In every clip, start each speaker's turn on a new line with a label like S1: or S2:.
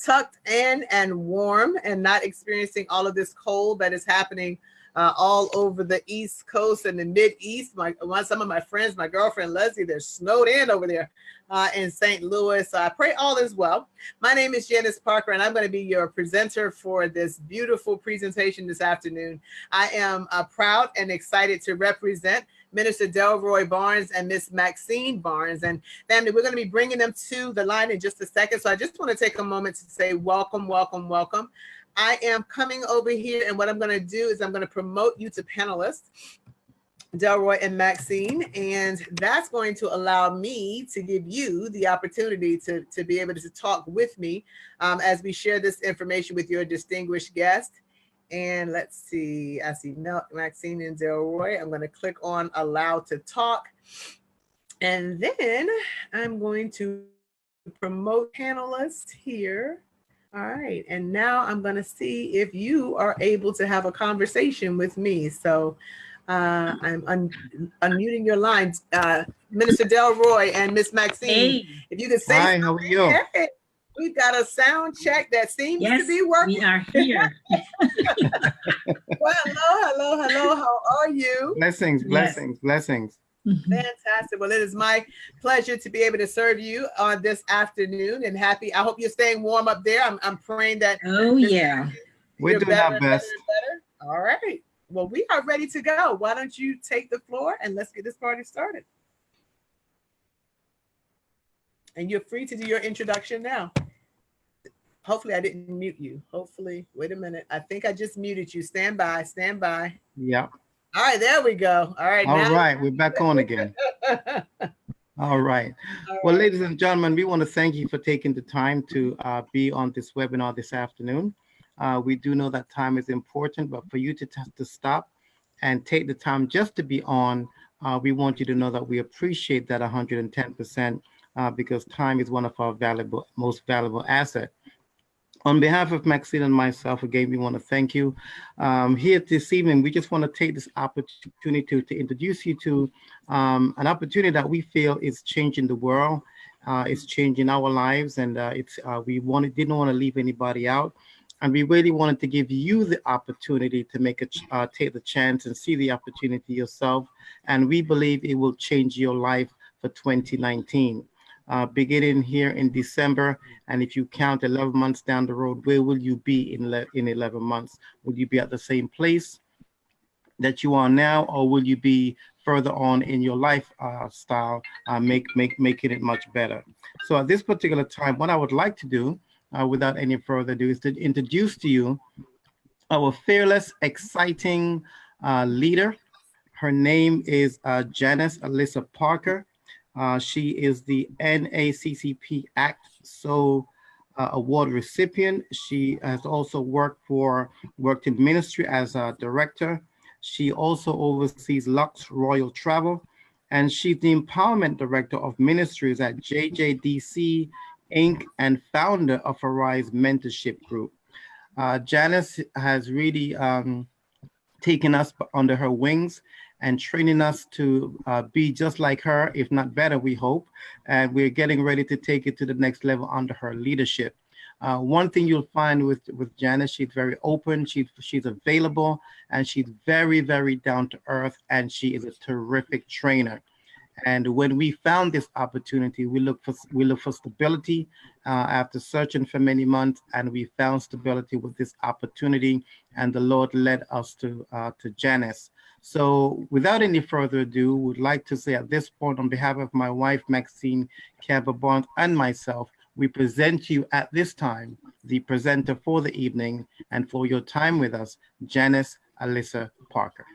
S1: tucked in and warm and not experiencing all of this cold that is happening all over the East Coast and the Mid-East. Some of my friends, my girlfriend Leslie, they're snowed in over there in St. Louis. So I pray all is well. My name is Janice Parker, and I'm going to be your presenter for this beautiful presentation this afternoon. I am proud and excited to represent Minister Delroy Barnes and Miss Maxeen Barnes. And family, we're going to be bringing them to the line in just a second. So I just want to take a moment to say welcome, welcome, welcome. I am coming over here, and what I'm going to do is I'm going to promote you to panelists, Delroy and Maxeen, and that's going to allow me to give you the opportunity to be able to talk with me as we share this information with your distinguished guest. And let's see, I see Maxeen and Delroy. I'm going to click on allow to talk, and then I'm going to promote panelists here. All right, and now I'm going to see if you are able to have a conversation with me. So I'm unmuting your lines. Minister Delroy and Miss Maxeen,
S2: hey.
S1: If you could say
S3: hi, how are you?
S1: Hey, we've got a sound check that seems to be working.
S2: We are here.
S1: Well, hello. How are you?
S3: Blessings.
S1: Fantastic. Well, it is my pleasure to be able to serve you on this afternoon, and happy. I hope you're staying warm up there. I'm praying that.
S2: Oh, yeah.
S3: We're doing our best.
S1: Better. All right. Well, we are ready to go. Why don't you take the floor and let's get this party started. And you're free to do your introduction now. Hopefully I didn't mute you. Hopefully, wait a minute. I think I just muted you. Stand by.
S3: Yeah.
S1: All right, there we go. All right.
S3: All right, we're back on again. All right. Well, ladies and gentlemen, we want to thank you for taking the time to be on this webinar this afternoon. We do know that time is important, but for you to stop and take the time just to be on, we want you to know that we appreciate that 110% because time is one of our most valuable assets. On behalf of Maxeen and myself, again, we want to thank you. Here this evening, we just want to take this opportunity to introduce you to an opportunity that we feel is changing the world, it's changing our lives, and we didn't want to leave anybody out. And we really wanted to give you the opportunity to take the chance and see the opportunity yourself. And we believe it will change your life for 2019. Beginning here in December, and if you count 11 months down the road, where will you be in 11 months? Will you be at the same place that you are now, or will you be further on in your lifestyle, making it much better? So at this particular time, what I would like to do, without any further ado, is to introduce to you our fearless, exciting leader. Her name is Janice Alyssa Parker. She is the NAACP Act Award recipient. She has also worked in ministry as a director. She also oversees Lux Royal Travel, and she's the empowerment director of ministries at JJDC Inc. and founder of Arise Mentorship Group. Janice has really taken us under her wings and training us to be just like her, if not better, we hope. And we're getting ready to take it to the next level under her leadership. One thing you'll find with Janice, she's very open, she's available, and she's very, very down to earth, and she is a terrific trainer. And when we found this opportunity, we look for stability after searching for many months, and we found stability with this opportunity, and the Lord led us to Janice. So without any further ado, would like to say at this point, on behalf of my wife, Maxeen Campbell-Barnes, and myself, we present to you at this time the presenter for the evening and for your time with us, Janice Alyssa Parker.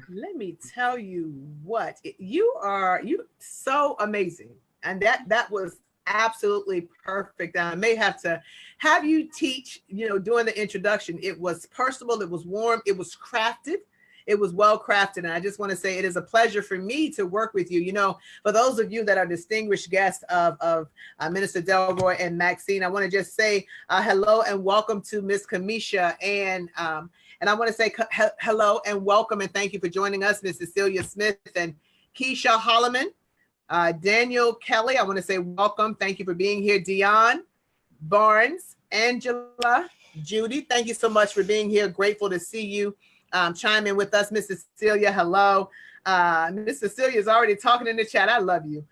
S1: Let me tell you what, you're so amazing. And that was absolutely perfect. I may have to have you teach, during the introduction. It was personable, it was warm, it was crafted. It was well crafted. And I just want to say it is a pleasure for me to work with you. For those of you that are distinguished guests of Minister Delroy and Maxeen, I want to just say hello and welcome to Miss Kamisha. And I want to say hello and welcome and thank you for joining us, Miss Cecilia Smith and Keisha Holloman. Daniel Kelly, I want to say welcome. Thank you for being here. Dion Barnes, Angela, Judy, thank you so much for being here. Grateful to see you chime in with us. Miss Cecilia, hello. Miss Cecilia is already talking in the chat. I love you.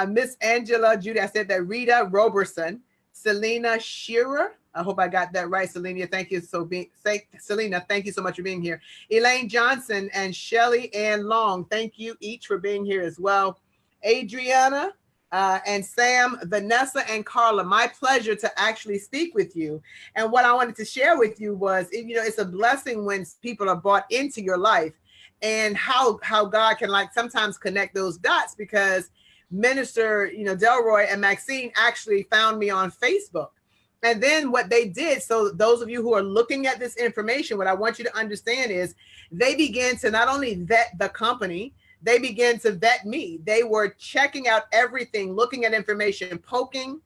S1: Miss Angela, Judy, I said that. Rita Roberson, Selena Shearer. I hope I got that right, Selena. Thank you Selena, thank you so much for being here. Elaine Johnson and Shelly Ann Long, thank you each for being here as well. Adriana and Sam, Vanessa and Carla, my pleasure to actually speak with you. And what I wanted to share with you was, it's a blessing when people are brought into your life, and how God can like sometimes connect those dots, because Minister, Delroy and Maxeen actually found me on Facebook. And then what they did, so those of you who are looking at this information, what I want you to understand is they began to not only vet the company, they began to vet me. They were checking out everything, looking at information, poking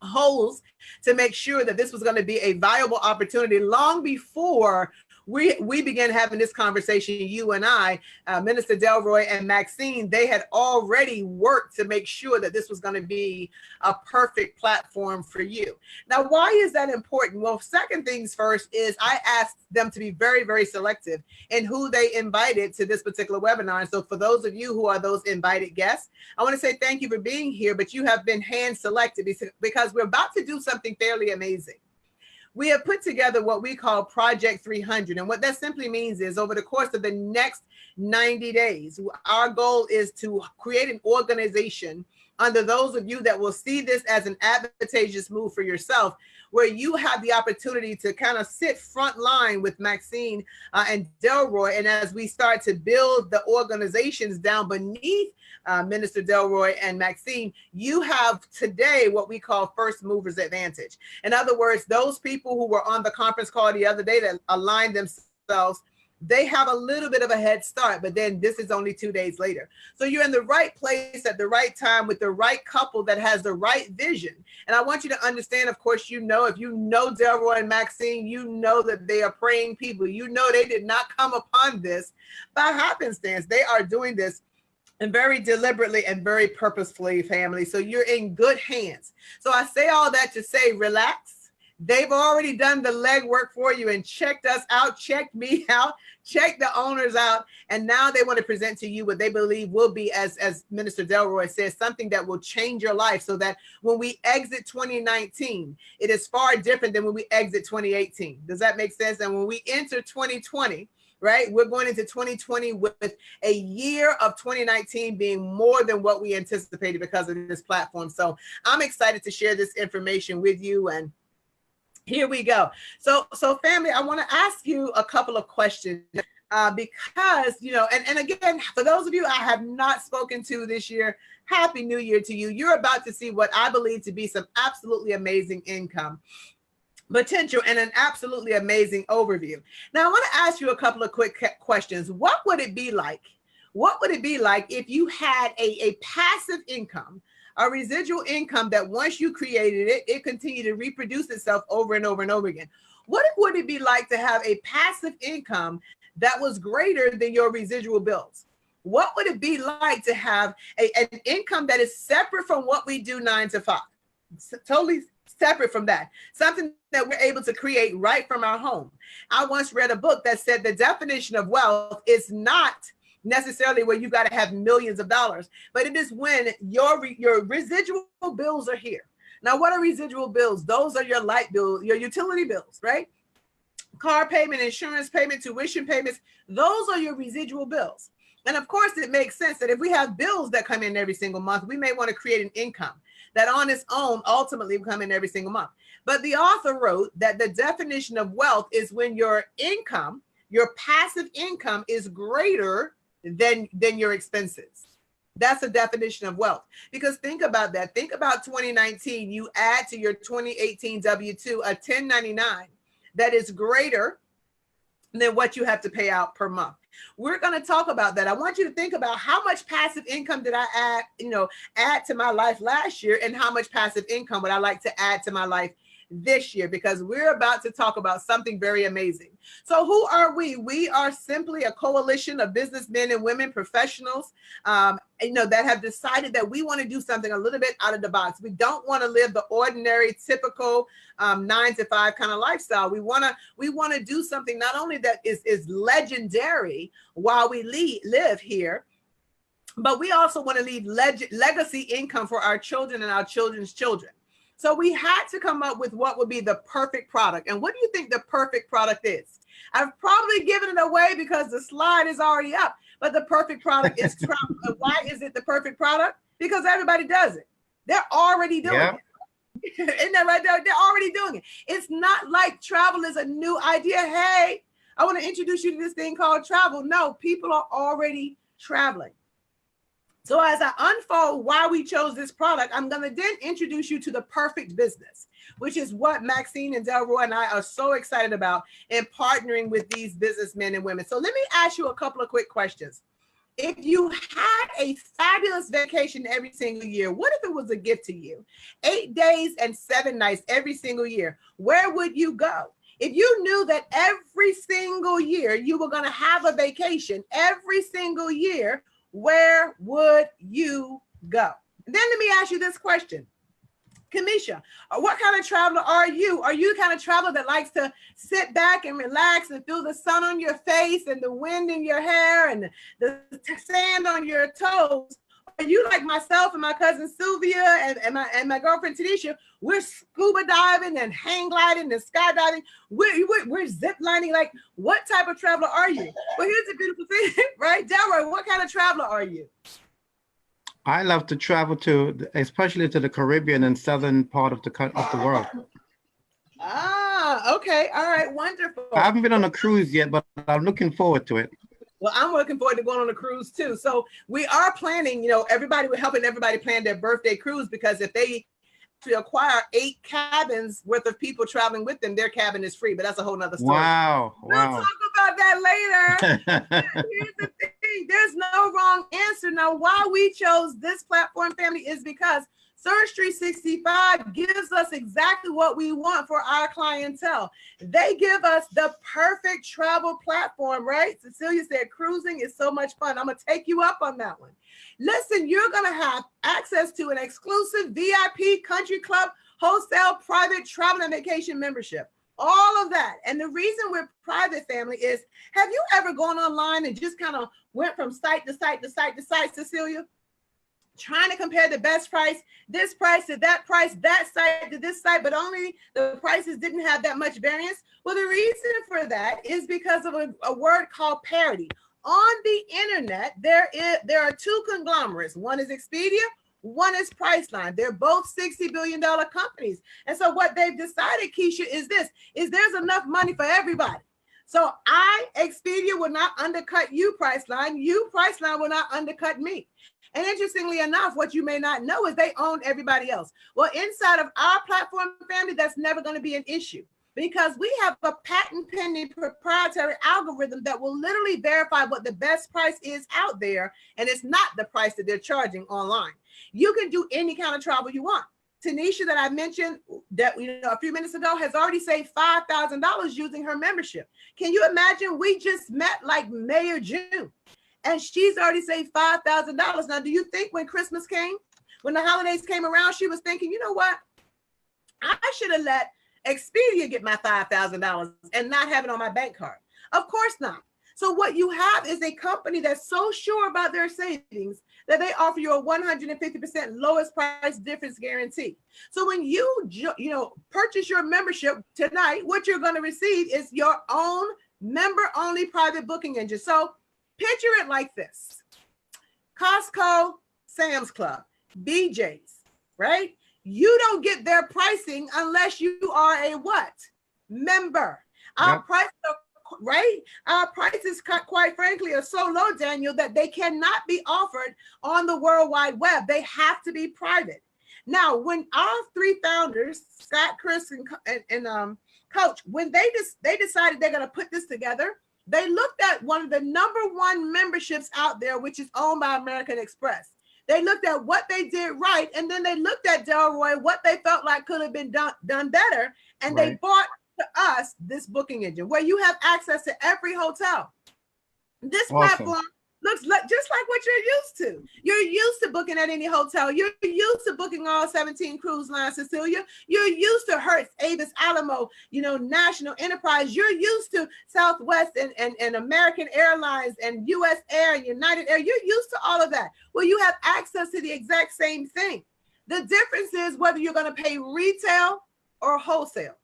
S1: holes to make sure that this was going to be a viable opportunity long before we began having this conversation, you and I, Minister Delroy and Maxeen. They had already worked to make sure that this was going to be a perfect platform for you. Now, why is that important? Well, second things first is I asked them to be very, very selective in who they invited to this particular webinar. And so for those of you who are those invited guests, I want to say thank you for being here, but you have been hand selected because we're about to do something fairly amazing. We have put together what we call Project 300. And what that simply means is over the course of the next 90 days, our goal is to create an organization under those of you that will see this as an advantageous move for yourself, where you have the opportunity to kind of sit front line with Maxeen and Delroy. And as we start to build the organizations down beneath Minister Delroy and Maxeen, you have today what we call first movers advantage. In other words, those people who were on the conference call the other day that aligned themselves, they have a little bit of a head start, but then this is only 2 days later. So you're in the right place at the right time with the right couple that has the right vision. And I want you to understand, of course, if you know Delroy and Maxeen, you know that they are praying people. You know they did not come upon this by happenstance. They are doing this and very deliberately and very purposefully, family. So you're in good hands. So I say all that to say, relax. They've already done the legwork for you and checked us out, checked me out, checked the owners out. And now they want to present to you what they believe will be, as Minister Delroy says, something that will change your life, so that when we exit 2019, it is far different than when we exit 2018. Does that make sense? And when we enter 2020, right, we're going into 2020 with a year of 2019 being more than what we anticipated because of this platform. So I'm excited to share this information with you, and here we go. So family, I want to ask you a couple of questions because, and again, for those of you I have not spoken to this year, Happy New Year to you. You're about to see what I believe to be some absolutely amazing income potential and an absolutely amazing overview. Now, I want to ask you a couple of quick questions. What would it be like? What would it be like if you had a passive income, a residual income that once you created it, it continued to reproduce itself over and over and over again? What would it be like to have a passive income that was greater than your residual bills? What would it be like to have an income that is separate from what we do 9 to 5? Totally separate from that, something that we're able to create right from our home. I once read a book that said the definition of wealth is not necessarily where you got to have millions of dollars, but it is when your residual bills are here. Now, what are residual bills? Those are your light bill, your utility bills, right? Car payment, insurance payment, tuition payments. Those are your residual bills. And of course, it makes sense that if we have bills that come in every single month, we may want to create an income that on its own ultimately will come in every single month. But the author wrote that the definition of wealth is when your income, your passive income, is greater than your expenses. That's a definition of wealth. Because think about that. Think about 2019. You add to your 2018 W-2 a 1099 that is greater than what you have to pay out per month. We're going to talk about that. I want you to think about how much passive income did I add to my life last year, and how much passive income would I like to add to my life this year, because we're about to talk about something very amazing. So who are we? We are simply a coalition of businessmen and women, professionals, that have decided that we want to do something a little bit out of the box. We don't want to live the ordinary, typical 9-to-5 kind of lifestyle. We want to do something not only that is legendary while we live here, but we also want to leave legacy income for our children and our children's children. So we had to come up with what would be the perfect product. And what do you think the perfect product is? I've probably given it away because the slide is already up, but the perfect product is travel. And why is it the perfect product? Because everybody does it. They're already doing it. Isn't that right? They're already doing it. It's not like travel is a new idea. Hey, I want to introduce you to this thing called travel. No, people are already traveling. So as I unfold why we chose this product, I'm going to then introduce you to the perfect business, which is what Maxeen and Delroy and I are so excited about in partnering with these businessmen and women. So let me ask you a couple of quick questions. If you had a fabulous vacation every single year, what if it was a gift to you? 8 days and 7 nights every single year, where would you go? If you knew that every single year you were going to have a vacation every single year, where would you go? Then let me ask you this question. Kamisha, what kind of traveler are you? Are you the kind of traveler that likes to sit back and relax and feel the sun on your face and the wind in your hair and the sand on your toes? Are you like myself and my cousin Sylvia and my girlfriend Tanisha? We're scuba diving and hang gliding and skydiving. We're zip lining. Like, what type of traveler are you? Well, here's the beautiful thing, right? Delroy, what kind of traveler are you?
S3: I love to travel especially to the Caribbean and southern part of the world.
S1: Ah, okay. All right. Wonderful.
S3: I haven't been on a cruise yet, but I'm looking forward to it.
S1: Well, I'm looking forward to going on a cruise too. So we are planning, we're helping everybody plan their birthday cruise, because if they acquire 8 cabins worth of people traveling with them, their cabin is free. But that's a whole nother story.
S3: Wow.
S1: We'll talk about that later. Here's the thing. There's no wrong answer. Now, why we chose this platform, family, is because Search 365 gives us exactly what we want for our clientele. They give us the perfect travel platform, right? Cecilia said cruising is so much fun. I'm going to take you up on that one. Listen, you're going to have access to an exclusive VIP country club, wholesale, private travel and vacation membership. All of that. And the reason we're private, family, is, have you ever gone online and just kind of went from site to site to site to site, Cecilia? Trying to compare the best price, this price to that price, that site to this site, but only the prices didn't have that much variance? Well, the reason for that is because of a word called parity. On the internet, there are 2 conglomerates. One is Expedia, one is Priceline. They're both $60 billion companies. And so what they've decided, Keisha, is there's enough money for everybody. So Expedia will not undercut you, Priceline. You, Priceline, will not undercut me. And interestingly enough, what you may not know is they own everybody else. Well, inside of our platform, family, that's never going to be an issue, because we have a patent pending proprietary algorithm that will literally verify what the best price is out there. And it's not the price that they're charging online. You can do any kind of travel you want. Tanisha, that I mentioned that a few minutes ago, has already saved $5,000 using her membership. Can you imagine? We just met like May or June, and she's already saved $5,000. Now, do you think when Christmas came, when the holidays came around, she was thinking, you know what? I should have let Expedia get my $5,000 and not have it on my bank card? Of course not. So what you have is a company that's so sure about their savings that they offer you a 150% lowest price difference guarantee. So when you purchase your membership tonight, what you're going to receive is your own member-only private booking engine. So picture it like this: Costco, Sam's Club, BJ's, right? You don't get their pricing unless you are a what? Member. Our prices are right. Our prices, quite frankly, are so low, Daniel, that they cannot be offered on the World Wide Web. They have to be private. Now, when our 3 founders, Scott, Chris, and Coach, when they decided they're going to put this together, they looked at one of the #1 memberships out there, which is owned by American Express. They looked at what they did right, and then they looked at Delroy, what they felt like could have been done better, and they bought to us this booking engine where you have access to every hotel. This platform looks just like what you're used to. You're used to booking at any hotel. You're used to booking all 17 cruise lines, Cecilia. You're used to Hertz, Avis, Alamo, National Enterprise. You're used to Southwest and American Airlines and US Air and United Air. You're used to all of that. Well, you have access to the exact same thing. The difference is whether you're going to pay retail or wholesale.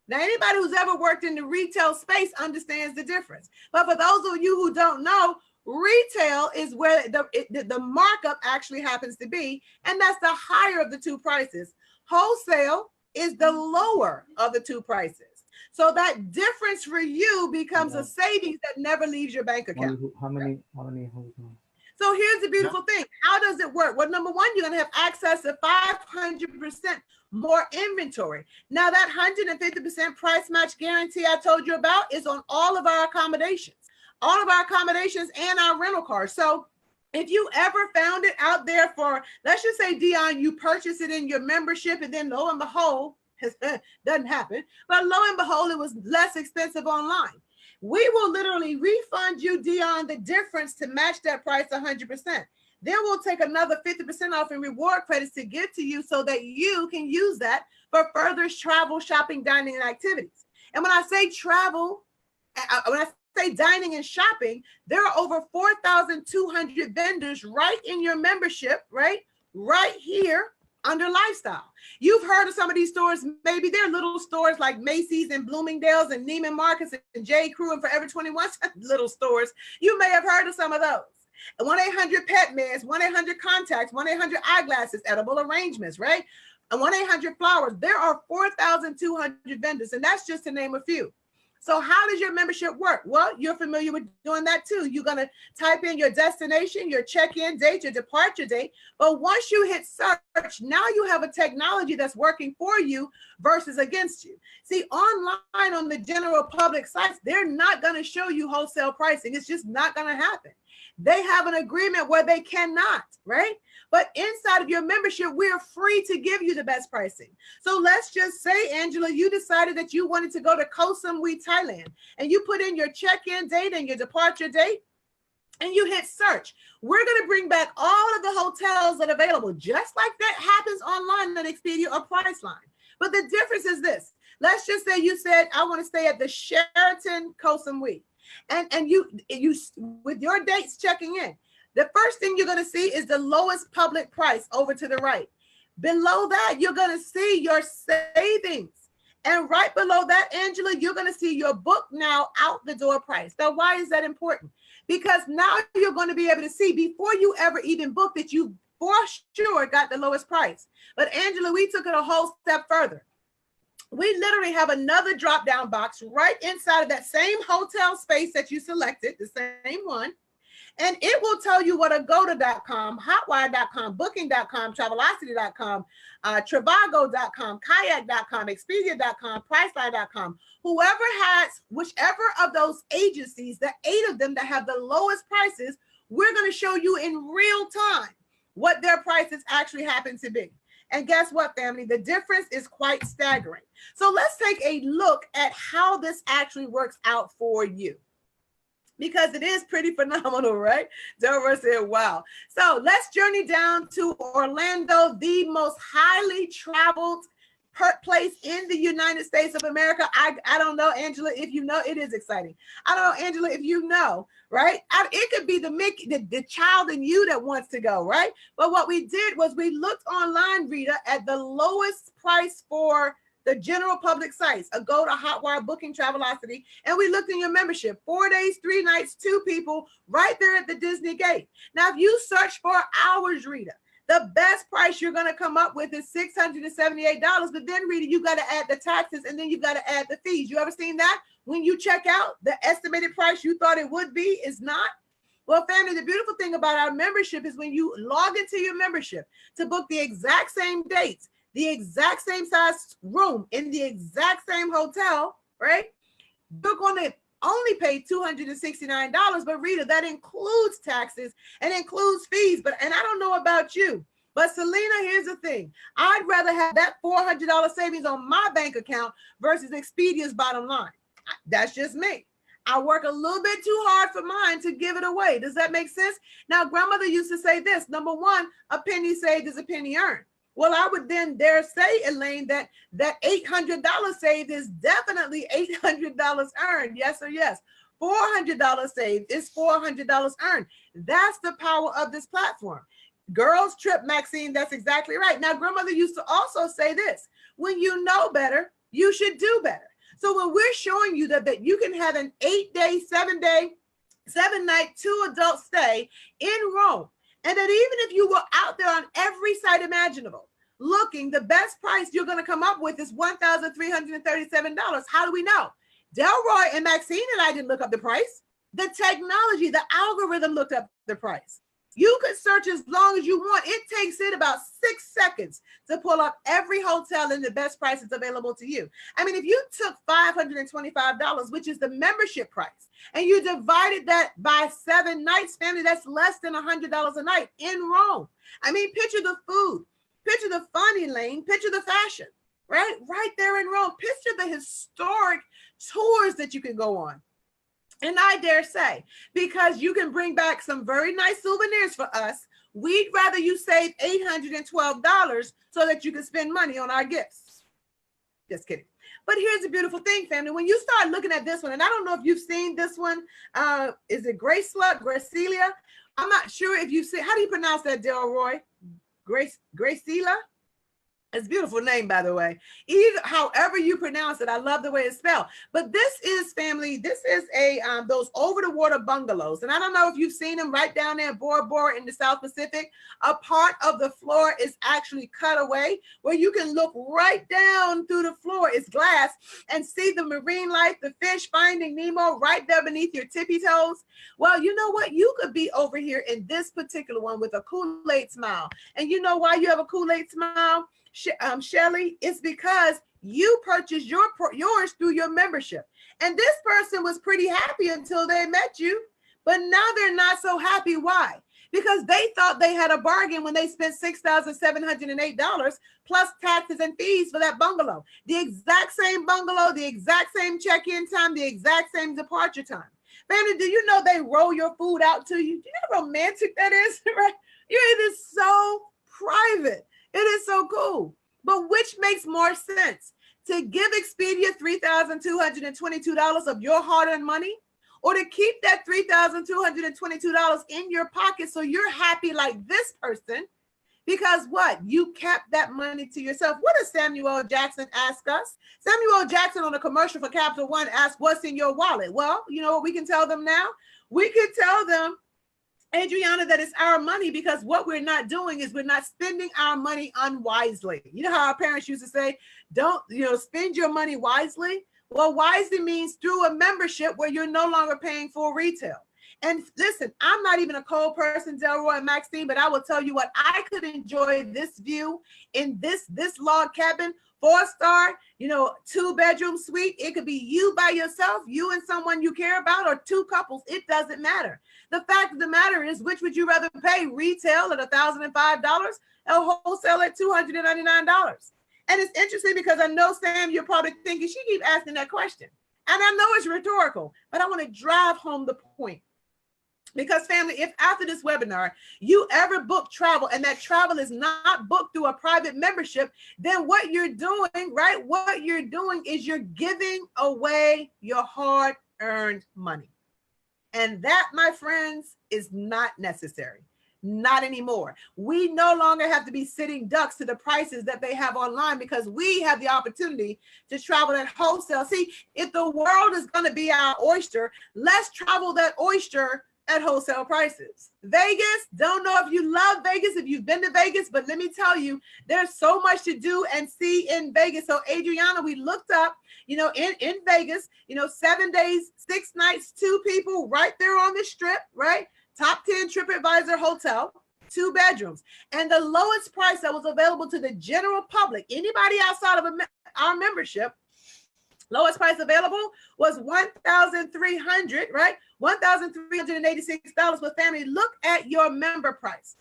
S1: Now, anybody who's ever worked in the retail space understands the difference. But for those of you who don't know, retail is where the markup actually happens to be, and that's the higher of the two prices. Wholesale is the lower of the two prices. So that difference for you becomes a savings that never leaves your bank account.
S3: How many hotels?
S1: So here's the beautiful thing. How does it work? Well, number one, you're going to have access to 500% more inventory. Now, that 150% price match guarantee I told you about is on all of our accommodations. All of our accommodations and our rental cars. So if you ever found it out there for, let's just say, Dion, you purchased it in your membership, and then lo and behold, doesn't happen, but lo and behold, it was less expensive online. We will literally refund you, Dion, the difference to match that price 100%. Then we'll take another 50% off in reward credits to give to you so that you can use that for further travel, shopping, dining, and activities. And when I say travel, when I say dining and shopping, there are over 4,200 vendors right in your membership, right here under lifestyle. You've heard of some of these stores. Maybe they're little stores like Macy's and Bloomingdale's and Neiman Marcus and J. Crew and Forever 21 little stores. You may have heard of some of those. 1-800 PetMeds, 1-800 Contacts, 1-800 Eyeglasses, Edible Arrangements, right? And 1-800 Flowers. There are 4,200 vendors, and that's just to name a few. So how does your membership work? Well, you're familiar with doing that too. You're going to type in your destination, your check-in date, your departure date. But once you hit search, now you have a technology that's working for you versus against you. See, online on the general public sites, they're not going to show you wholesale pricing. It's just not going to happen. They have an agreement where they cannot, right? But inside of your membership, we're free to give you the best pricing. So let's just say, Angela, you decided that you wanted to go to Koh Samui, Thailand, and you put in your check-in date and your departure date, and you hit search. We're going to bring back all of the hotels that are available, just like that happens online on Expedia or Priceline. But the difference is this. Let's just say you said, I want to stay at the Sheraton Koh Samui. And you with your dates checking in, the first thing you're going to see is the lowest public price over to the right. Below that, you're going to see your savings. And right below that, Angela, you're going to see your book now out the door price. Now, why is that important? Because now you're going to be able to see before you ever even book that you for sure got the lowest price. But Angela, we took it a whole step further. We literally have another drop-down box right inside of that same hotel space that you selected, the same one. And it will tell you what Agoda.com, Hotwire.com, Booking.com, Travelocity.com, Trivago.com, Kayak.com, Expedia.com, Priceline.com. Whoever has, whichever of those agencies, the 8 of them that have the lowest prices, we're going to show you in real time what their prices actually happen to be. And guess what, family? The difference is quite staggering. So let's take a look at how this actually works out for you, because it is pretty phenomenal, right? Delroy said, wow. So let's journey down to Orlando, the most highly traveled place in the United States of America. I don't know, Angela, if you know. It is exciting. I don't know, Angela, if you know, right? It could be the child in you that wants to go, right? But what we did was we looked online, Rita, at the lowest price for the general public sites, Agoda, Hotwire, Booking, Travelocity, and we looked in your membership, 4 days, 3 nights, 2 people, right there at the Disney gate. Now, if you search for hours, Rita, the best price you're going to come up with is $678. But then, Rita, you got to add the taxes, and then you got to add the fees. You ever seen that? When you check out, the estimated price you thought it would be is not. Well, family, the beautiful thing about our membership is when you log into your membership to book the exact same dates, the exact same size room in the exact same hotel, right? You're going to only paid $269, but Rita, that includes taxes and includes fees. And I don't know about you, but Selena, here's the thing. I'd rather have that $400 savings on my bank account versus Expedia's bottom line. That's just me. I work a little bit too hard for mine to give it away. Does that make sense? Now, grandmother used to say this. Number one, a penny saved is a penny earned. Well, I would then dare say, Elaine, that $800 saved is definitely $800 earned. Yes or yes. $400 saved is $400 earned. That's the power of this platform. Girls trip, Maxine, that's exactly right. Now, grandmother used to also say this. When you know better, you should do better. So when we're showing you that you can have an 8-day, 7-day, 7-night, 2-adult stay in Rome, and that even if you were out there on every site imaginable, looking, the best price you're going to come up with is $1,337. How do we know? Delroy and Maxine and I didn't look up the price. The technology, the algorithm looked up the price. You could search as long as you want. It takes it about 6 seconds to pull up every hotel and the best prices available to you. I mean, if you took $525, which is the membership price, and you divided that by 7 nights, family, that's less than $100 a night in Rome. I mean, picture the food, picture the fun, Elaine, picture the fashion, right? Right there in Rome. Picture the historic tours that you can go on. And I dare say, because you can bring back some very nice souvenirs for us, we'd rather you save $812 so that you can spend money on our gifts. Just kidding. But here's the beautiful thing, family. When you start looking at this one, and I don't know if you've seen this one, is it Gracelia? I'm not sure if you've seen, how do you pronounce that, Delroy? Gracelia? It's a beautiful name, by the way. Either, however you pronounce it, I love the way it's spelled. But this is, family, this is those over-the-water bungalows. And I don't know if you've seen them right down there in Bora Bora in the South Pacific. A part of the floor is actually cut away where you can look right down through the floor. It's glass and see the marine life, the fish, Finding Nemo right there beneath your tippy toes. Well, you know what? You could be over here in this particular one with a Kool-Aid smile. And you know why you have a Kool-Aid smile? Shelly, it's because you purchased yours through your membership. And this person was pretty happy until they met you, but now they're not so happy. Why? Because they thought they had a bargain when they spent $6,708 plus taxes and fees for that bungalow. The exact same bungalow, the exact same check-in time, the exact same departure time. Family, do you know they roll your food out to you? Do you know how romantic that is? Right? It is so private. It is so cool. But which makes more sense? To give Expedia $3,222 of your hard-earned money, or to keep that $3,222 in your pocket so you're happy like this person? Because what? You kept that money to yourself. What does Samuel L. Jackson ask us? Samuel L. Jackson on a commercial for Capital One asked, what's in your wallet? Well, you know what we can tell them now? We can tell them, Adriana, that it's our money, because what we're not doing is we're not spending our money unwisely. You know how our parents used to say, don't, spend your money wisely? Well, wisely means through a membership where you're no longer paying full retail. And listen, I'm not even a cold person, Delroy and Maxine, but I will tell you what, I could enjoy this view in this log cabin, 4-star, 2-bedroom suite. It could be you by yourself, you and someone you care about, or 2 couples. It doesn't matter. The fact of the matter is, which would you rather pay? Retail at $1,005 or wholesale at $299? And it's interesting because I know, Sam, you're probably thinking, she keeps asking that question. And I know it's rhetorical, but I want to drive home the point. Because, family, if after this webinar you ever book travel and that travel is not booked through a private membership, then what you're doing, right? What you're doing is you're giving away your hard-earned money. And that, my friends, is not necessary. Not anymore. We no longer have to be sitting ducks to the prices that they have online because we have the opportunity to travel at wholesale. See, if the world is going to be our oyster, let's travel that oyster at wholesale prices. Vegas, don't know if you love Vegas, if you've been to Vegas, but let me tell you, there's so much to do and see in Vegas. So Adriana, we looked up, in Vegas, 7 days, 6 nights, 2 people right there on the strip, right? Top 10 TripAdvisor hotel, 2 bedrooms. And the lowest price that was available to the general public, anybody outside of our membership, Lowest price available was $1,300, right? $1,386. But family, look at your member price,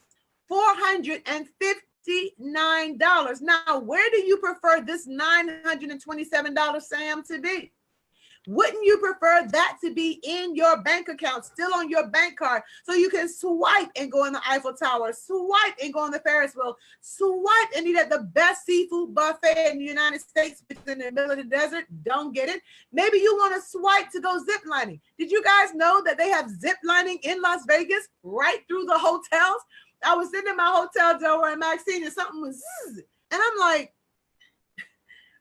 S1: $459. Now, where do you prefer this $927, Sam, to be? Wouldn't you prefer that to be in your bank account, still on your bank card, so you can swipe and go in the Eiffel Tower, swipe and go on the Ferris wheel, swipe and eat at the best seafood buffet in the United States, which is in the middle of the desert? Don't get it. Maybe you want to swipe to go zip lining. Did you guys know that they have zip lining in Las Vegas right through the hotels? I was sitting in my hotel, Delroy and Maxeen, and something was, and I'm like,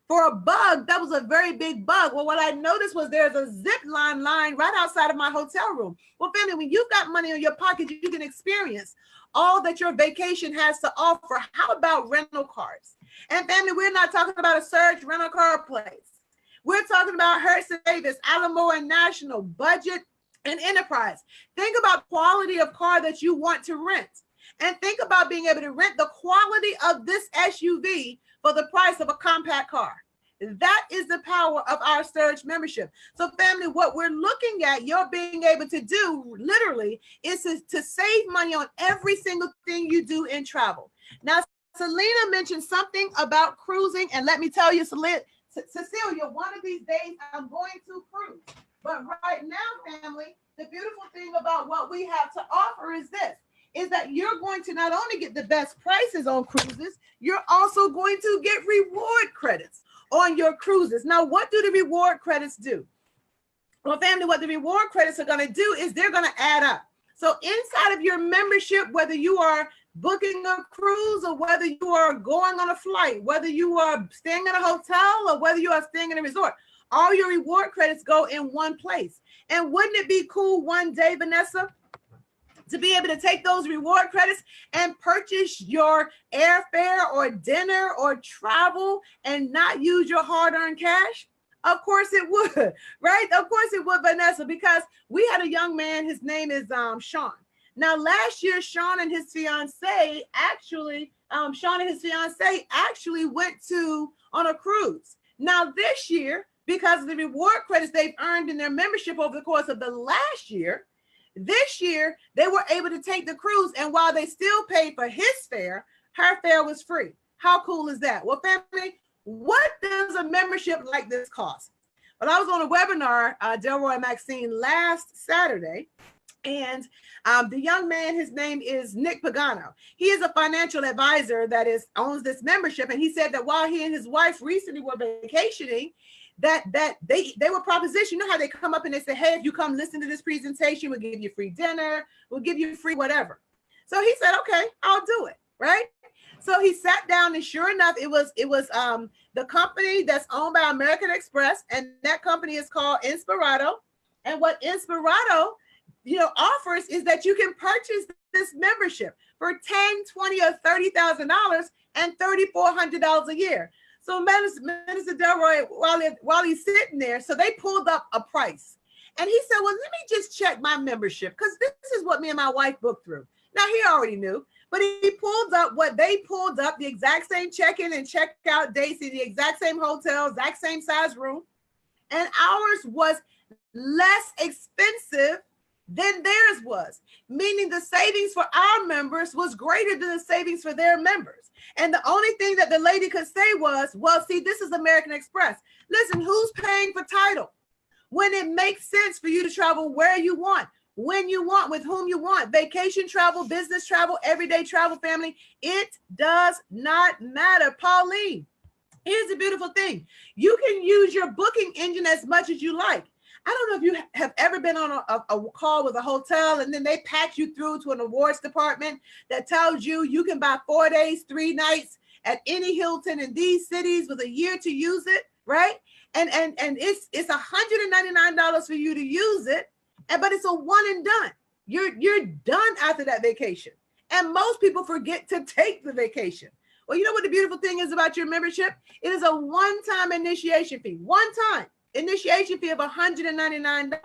S1: for a bug, that was a very big bug. Well, what I noticed was there's a zip line right outside of my hotel room. Well, family, when you've got money in your pocket, you can experience all that your vacation has to offer. How about rental cars? And family, we're not talking about a Surge rental car place. We're talking about Hertz and Davis, Alamo and National, Budget and Enterprise. Think about quality of car that you want to rent. And think about being able to rent the quality of this SUV for the price of a compact car. That is the power of our Surge membership. So family, what we're looking at, you're being able to do literally is to save money on every single thing you do in travel. Now, Selena mentioned something about cruising. And let me tell you, Cecilia, one of these days I'm going to cruise. But right now, family, the beautiful thing about what we have to offer is this, is that you're going to not only get the best prices on cruises, you're also going to get reward credits on your cruises. Now, what do the reward credits do? Well, family, what the reward credits are going to do is they're going to add up. So inside of your membership, whether you are booking a cruise or whether you are going on a flight, whether you are staying in a hotel or whether you are staying in a resort, all your reward credits go in one place. And wouldn't it be cool one day, Vanessa, to be able to take those reward credits and purchase your airfare or dinner or travel and not use your hard-earned cash? Of course it would, right? Of course it would, Vanessa, because we had a young man, his name is Sean. Now, last year, Sean and his fiance actually went on a cruise. Now, this year, because of the reward credits they've earned in their membership over the course of the last year, this year, they were able to take the cruise, and while they still paid for his fare, her fare was free. How cool is that? Well, family, what does a membership like this cost? Well, I was on a webinar, Delroy Maxeen, last Saturday, and the young man, his name is Nick Pagano. He is a financial advisor that owns this membership, and he said that while he and his wife recently were vacationing, that they were propositioned. You know how they come up and they say, hey, if you come listen to this presentation, we'll give you free dinner, we'll give you free whatever. So he said, okay, I'll do it, right? So he sat down, and sure enough, it was the company that's owned by American Express, and that company is called Inspirato. And what Inspirato, offers is that you can purchase this membership for $10,000, $20,000, or $30,000 and $3,400 a year. So Minister Delroy, while he's sitting there, so they pulled up a price. And he said, well, let me just check my membership, because this is what me and my wife booked through. Now, he already knew, but he pulled up what they pulled up, the exact same check-in and check-out dates in the exact same hotel, exact same size room. And ours was less expensive than theirs was, meaning the savings for our members was greater than the savings for their members. And the only thing that the lady could say was, well, see, this is American Express. Listen, who's paying for title? When it makes sense for you to travel where you want, when you want, with whom you want, vacation travel, business travel, everyday travel, family, it does not matter. Pauline, here's the beautiful thing. You can use your booking engine as much as you like. I don't know if you have ever been on a call with a hotel and then they patch you through to an awards department that tells you can buy 4 days, 3 nights at any Hilton in these cities with a year to use it, right? And it's $199 for you to use it, but it's a one and done. You're done after that vacation. And most people forget to take the vacation. Well, you know what the beautiful thing is about your membership? It is a one-time initiation fee, one-time initiation fee of $199,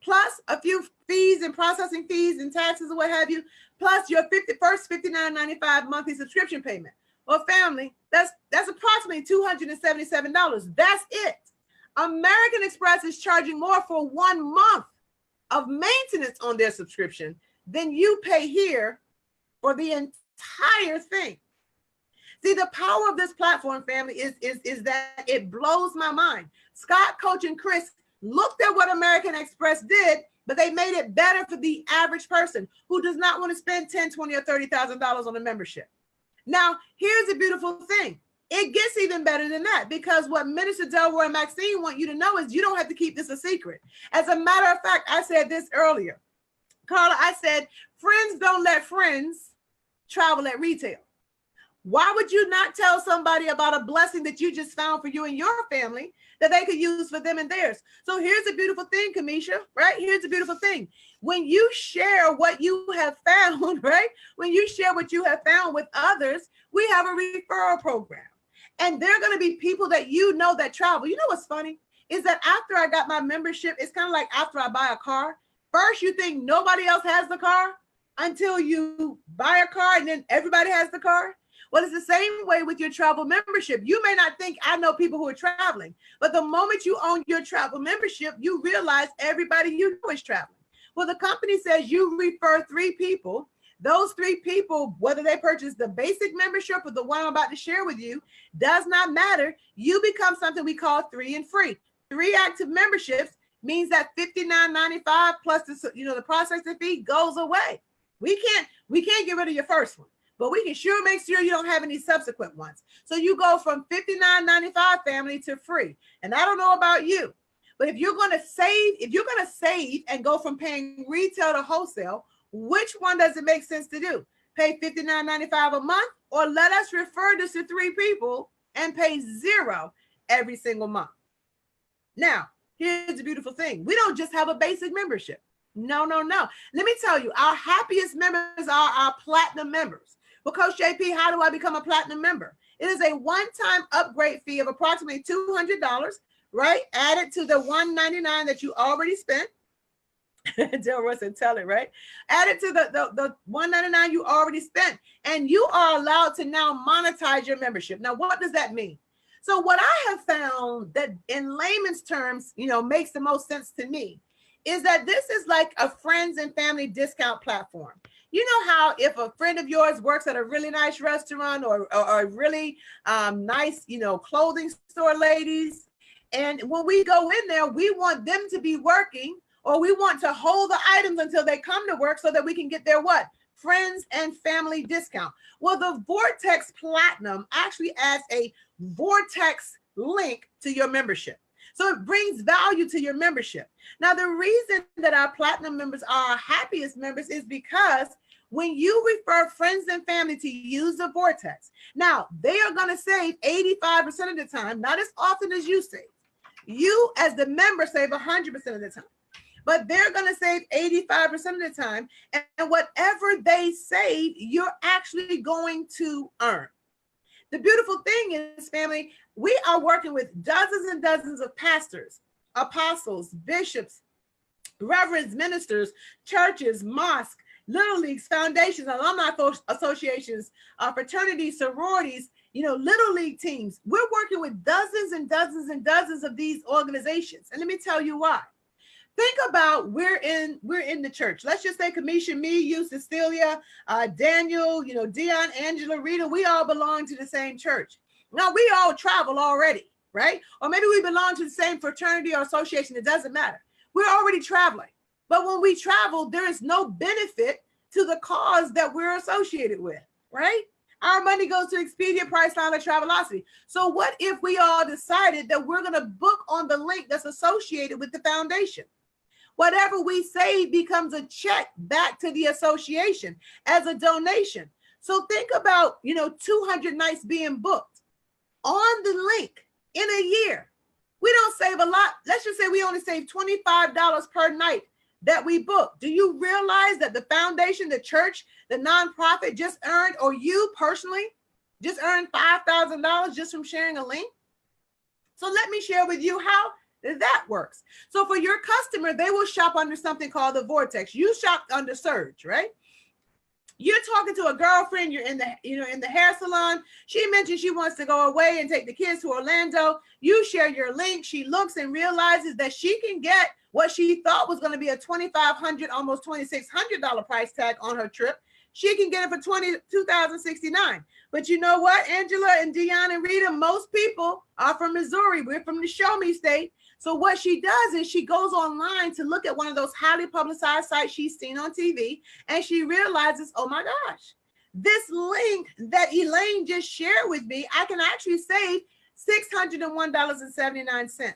S1: plus a few fees and processing fees and taxes or what have you, plus your first $59.95 monthly subscription payment. Well, family, that's approximately $277. That's it. American Express is charging more for 1 month of maintenance on their subscription than you pay here for the entire thing. See, the power of this platform, family, is that it blows my mind. Scott, Coach, and Chris looked at what American Express did, but they made it better for the average person who does not want to spend $10,000, $20,000, or $30,000 on a membership. Now, here's the beautiful thing. It gets even better than that, because what Minister Delroy and Maxeen want you to know is you don't have to keep this a secret. As a matter of fact, I said this earlier. Carla, I said, friends don't let friends travel at retail. Why would you not tell somebody about a blessing that you just found for you and your family that they could use for them and theirs? So here's the beautiful thing, Kamisha, right? Here's the beautiful thing. When you share what you have found, right? When you share what you have found with others, we have a referral program. And there are going to be people that you know that travel. You know what's funny? Is that after I got my membership, it's kind of like after I buy a car. First, you think nobody else has the car until you buy a car and then everybody has the car. Well, it's the same way with your travel membership. You may not think I know people who are traveling, but the moment you own your travel membership, you realize everybody you know is traveling. Well, the company says you refer 3 people. Those 3 people, whether they purchase the basic membership or the one I'm about to share with you, does not matter. You become something we call 3 and free. 3 active memberships means that $59.95 plus the processing fee goes away. We can't get rid of your first one, but we can sure make sure you don't have any subsequent ones. So you go from $59.95 family to free. And I don't know about you, but if you're going to save and go from paying retail to wholesale, which one does it make sense to do? Pay $59.95 a month, or let us refer this to 3 people and pay $0 every single month? Now, here's the beautiful thing. We don't just have a basic membership. No. Let me tell you, our happiest members are our platinum members. Well, Coach JP, how do I become a platinum member? It is a one-time upgrade fee of approximately $200, right? Added to the $199 that you already spent. Delroy said, tell it, right? Added to the $199 you already spent, and you are allowed to now monetize your membership. Now, what does that mean? So what I have found that in layman's terms, makes the most sense to me is that this is like a friends and family discount platform. You know how if a friend of yours works at a really nice restaurant or a really nice, clothing store, ladies, and when we go in there, we want them to be working, or we want to hold the items until they come to work so that we can get their what? Friends and family discount. Well, the Vortex Platinum actually adds a Vortex link to your membership. So it brings value to your membership. Now, the reason that our platinum members are our happiest members is because when you refer friends and family to use the Vortex, now they are going to save 85% of the time, not as often as you save. You as the member save 100% of the time, but they're going to save 85% of the time. And whatever they save, you're actually going to earn. The beautiful thing is, family, we are working with dozens and dozens of pastors, apostles, bishops, reverends, ministers, churches, mosques, little leagues, foundations, alumni associations, fraternities, sororities, little league teams. We're working with dozens and dozens and dozens of these organizations. And let me tell you why. Think about we're in the church. Let's just say Kamisha, me, you, Cecilia, Daniel, Dion, Angela, Rita, we all belong to the same church. Now we all travel already, right? Or maybe we belong to the same fraternity or association. It doesn't matter. We're already traveling. But when we travel, there is no benefit to the cause that we're associated with, right? Our money goes to Expedia, Priceline, or Travelocity. So what if we all decided that we're going to book on the link that's associated with the foundation? Whatever we save becomes a check back to the association as a donation. So think about, 200 nights being booked on the link in a year. We don't save a lot. Let's just say we only save $25 per night that we book. Do you realize that the foundation, the church, the nonprofit just earned, or you personally just earned $5,000 just from sharing a link? So let me share with you how that works. So for your customer, they will shop under something called the Vortex. You shop under Surge, right? You're talking to a girlfriend, you're in the hair salon. She mentioned she wants to go away and take the kids to Orlando. You share your link. She looks and realizes that she can get what she thought was going to be a $2,500, almost $2,600 price tag on her trip. She can get it for $22,069. But you know what, Angela and Dion and Rita, most people are from Missouri. We're from the Show Me State. So what she does is she goes online to look at one of those highly publicized sites she's seen on TV, and she realizes, oh my gosh, this link that Elaine just shared with me, I can actually save $601.79.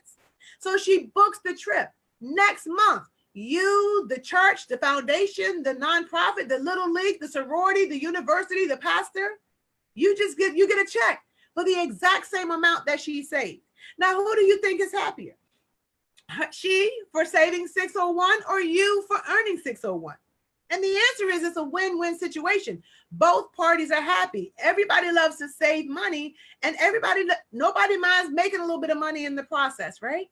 S1: So she books the trip. Next month, you, the church, the foundation, the nonprofit, the little league, the sorority, the university, the pastor, you get a check for the exact same amount that she saved. Now, who do you think is happier? She for saving 601 or you for earning 601? And the answer is it's a win-win situation. Both parties are happy. Everybody loves to save money, and nobody minds making a little bit of money in the process, right?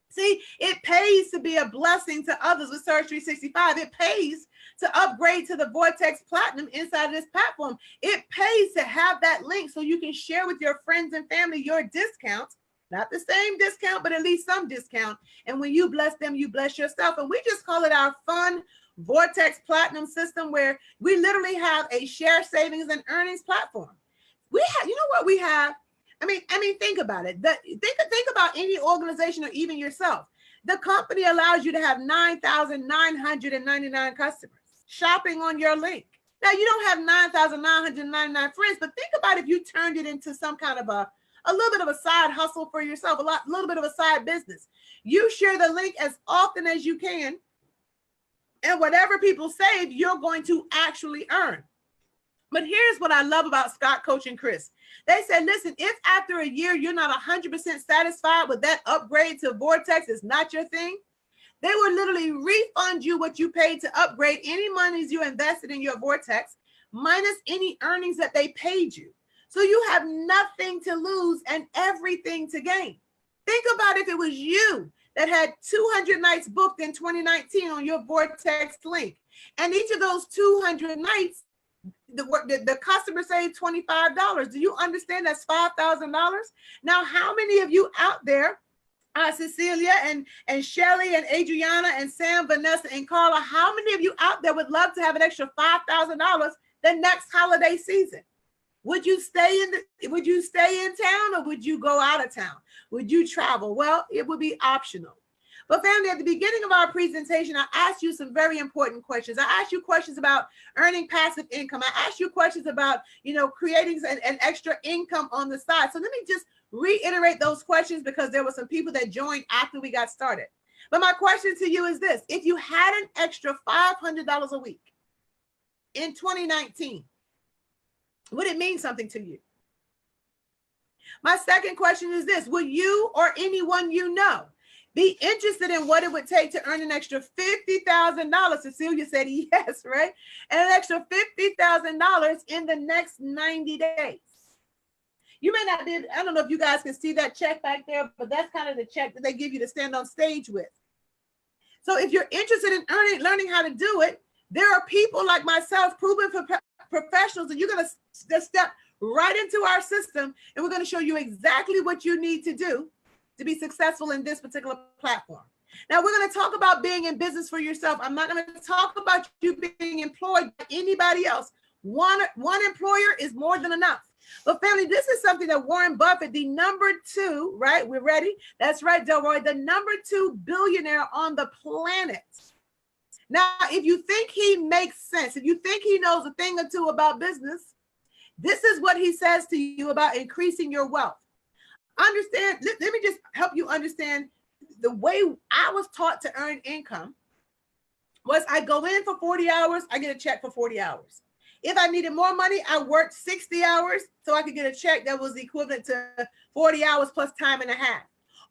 S1: See, it pays to be a blessing to others with Surge 365. It pays to upgrade to the Vortex Platinum inside of this platform. It pays to have that link so you can share with your friends and family your discounts. Not the same discount, but at least some discount. And when you bless them, you bless yourself. And we just call it our fun Vortex Platinum system, where we literally have a share savings and earnings platform. We have, you know what we have? I mean, think about it. Think about any organization or even yourself. The company allows you to have 9,999 customers shopping on your link. Now, you don't have 9,999 friends, but think about if you turned it into some kind of a little bit of a side hustle for yourself, a little bit of a side business. You share the link as often as you can, and whatever people save, you're going to actually earn. But here's what I love about Scott, Coach, and Chris. They said, listen, if after a year you're not 100% satisfied with that upgrade to Vortex, is not your thing, they will literally refund you what you paid to upgrade, any monies you invested in your Vortex, minus any earnings that they paid you. So you have nothing to lose and everything to gain. Think about if it was you that had 200 nights booked in 2019 on your Vortex link, and each of those 200 nights, the customer saved $25. Do you understand that's $5,000? Now, how many of you out there, Cecilia and Shelly and Adriana and Sam, Vanessa and Carla, how many of you out there would love to have an extra $5,000 the next holiday season? Would you stay in town, or would you go out of town? Would you travel? Well, it would be optional. But family, at the beginning of our presentation, I asked you some very important questions. I asked you questions about earning passive income. I asked you questions about, creating an extra income on the side. So let me just reiterate those questions, because there were some people that joined after we got started. But my question to you is this: if you had an extra $500 a week in 2019, would it mean something to you? My second question is this: would you or anyone you know be interested in what it would take to earn an extra $50,000? Cecilia said yes, right? And an extra $50,000 in the next 90 days. You may not be, I don't know if you guys can see that check back there, but that's kind of the check that they give you to stand on stage with. So if you're interested in learning how to do it, there are people like myself, proven professionals, and you're going to step right into our system, and we're going to show you exactly what you need to do to be successful in this particular platform. Now, we're going to talk about being in business for yourself. I'm not going to talk about you being employed by anybody else. One employer is more than enough. But family, this is something that Warren Buffett, the number 2, right? We're ready? That's right, Delroy, the number 2 billionaire on the planet. Now, if you think he makes sense, if you think he knows a thing or two about business, this is what he says to you about increasing your wealth. Understand, let me just help you understand the way I was taught to earn income was I go in for 40 hours, I get a check for 40 hours. If I needed more money, I worked 60 hours so I could get a check that was equivalent to 40 hours plus time and a half.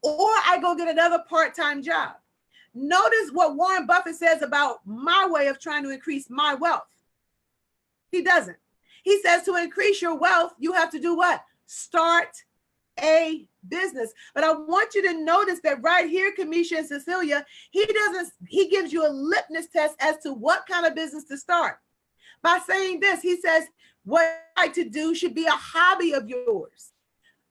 S1: Or I go get another part-time job. Notice what Warren Buffett says about my way of trying to increase my wealth. He doesn't. He says to increase your wealth, you have to do what? Start a business. But I want you to notice that right here, Kamisha and Cecilia, he gives you a litmus test as to what kind of business to start. by saying this. He says, what you like to do should be a hobby of yours.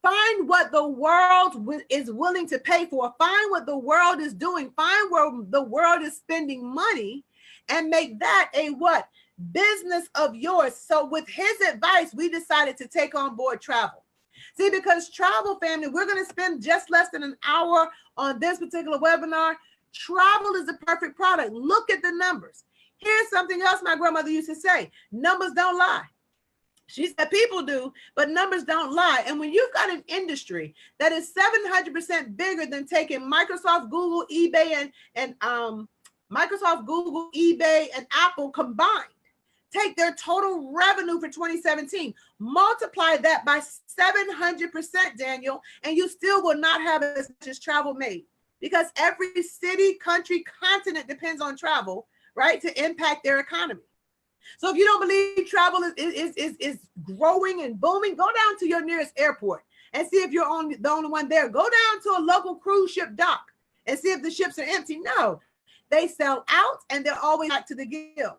S1: Find what the world is willing to pay for. Find what the world is doing. Find where the world is spending money and make that a what? Business of yours. So with his advice, we decided to take on board travel. See, because travel, family, we're going to spend just less than an hour on this particular webinar. Travel is the perfect product. Look at the numbers. Here's something else my grandmother used to say. Numbers don't lie. She said people do, but numbers don't lie. And when you've got an industry that is 700% bigger than taking Microsoft, Google, eBay, and Microsoft, Google, eBay, and Apple combined, take their total revenue for 2017, multiply that by 700%, Daniel, and you still will not have as much as travel made, because every city, country, continent depends on travel, right, to impact their economy. So if you don't believe travel is growing and booming, go down to your nearest airport and see if you're the only one there. Go down to a local cruise ship dock and see if the ships are empty. No, they sell out and they're always back to the gill.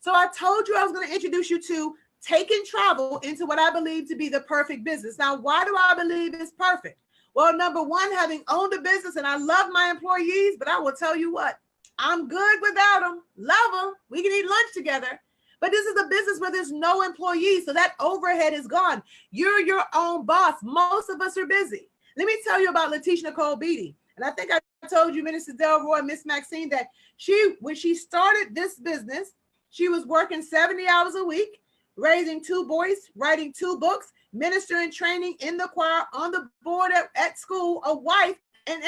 S1: So I told you I was going to introduce you to taking travel into what I believe to be the perfect business. Now, why do I believe it's perfect? Well, number one, having owned a business, and I love my employees, but I will tell you what, I'm good without them. Love them. We can eat lunch together. But this is a business where there's no employees, so that overhead is gone. You're your own boss. Most of us are busy. Let me tell you about Letitia Nicole Beatty. And I think I told you, Minister Delroy, Miss Maxine, that when she started this business, she was working 70 hours a week, raising 2 boys, writing 2 books, ministering, training in the choir, on the board at school, a wife, and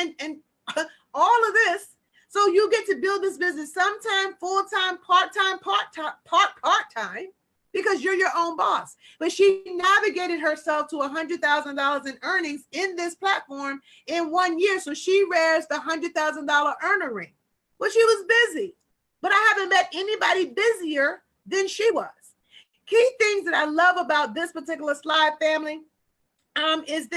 S1: all of this. So you get to build this business sometime full-time, part-time, part-time, because you're your own boss. But she navigated herself to $100,000 in earnings in this platform in 1 year. So she wears the $100,000 earner ring. Well, she was busy, but I haven't met anybody busier than she was. Key things that I love about this particular slide, family, is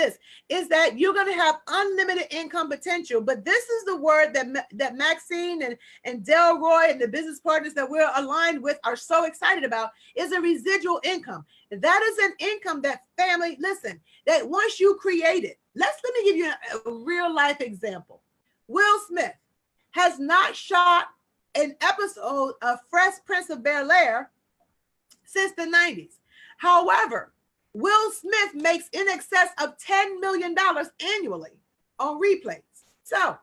S1: that you're going to have unlimited income potential. But this is the word that Maxeen and Delroy and the business partners that we're aligned with are so excited about, is a residual income. That is an income that, family, listen, that once you create it, let me give you a real life example. Will Smith has not shot an episode of Fresh Prince of Bel-Air since the 90s. However, Will Smith makes in excess of $10 million annually on replays. So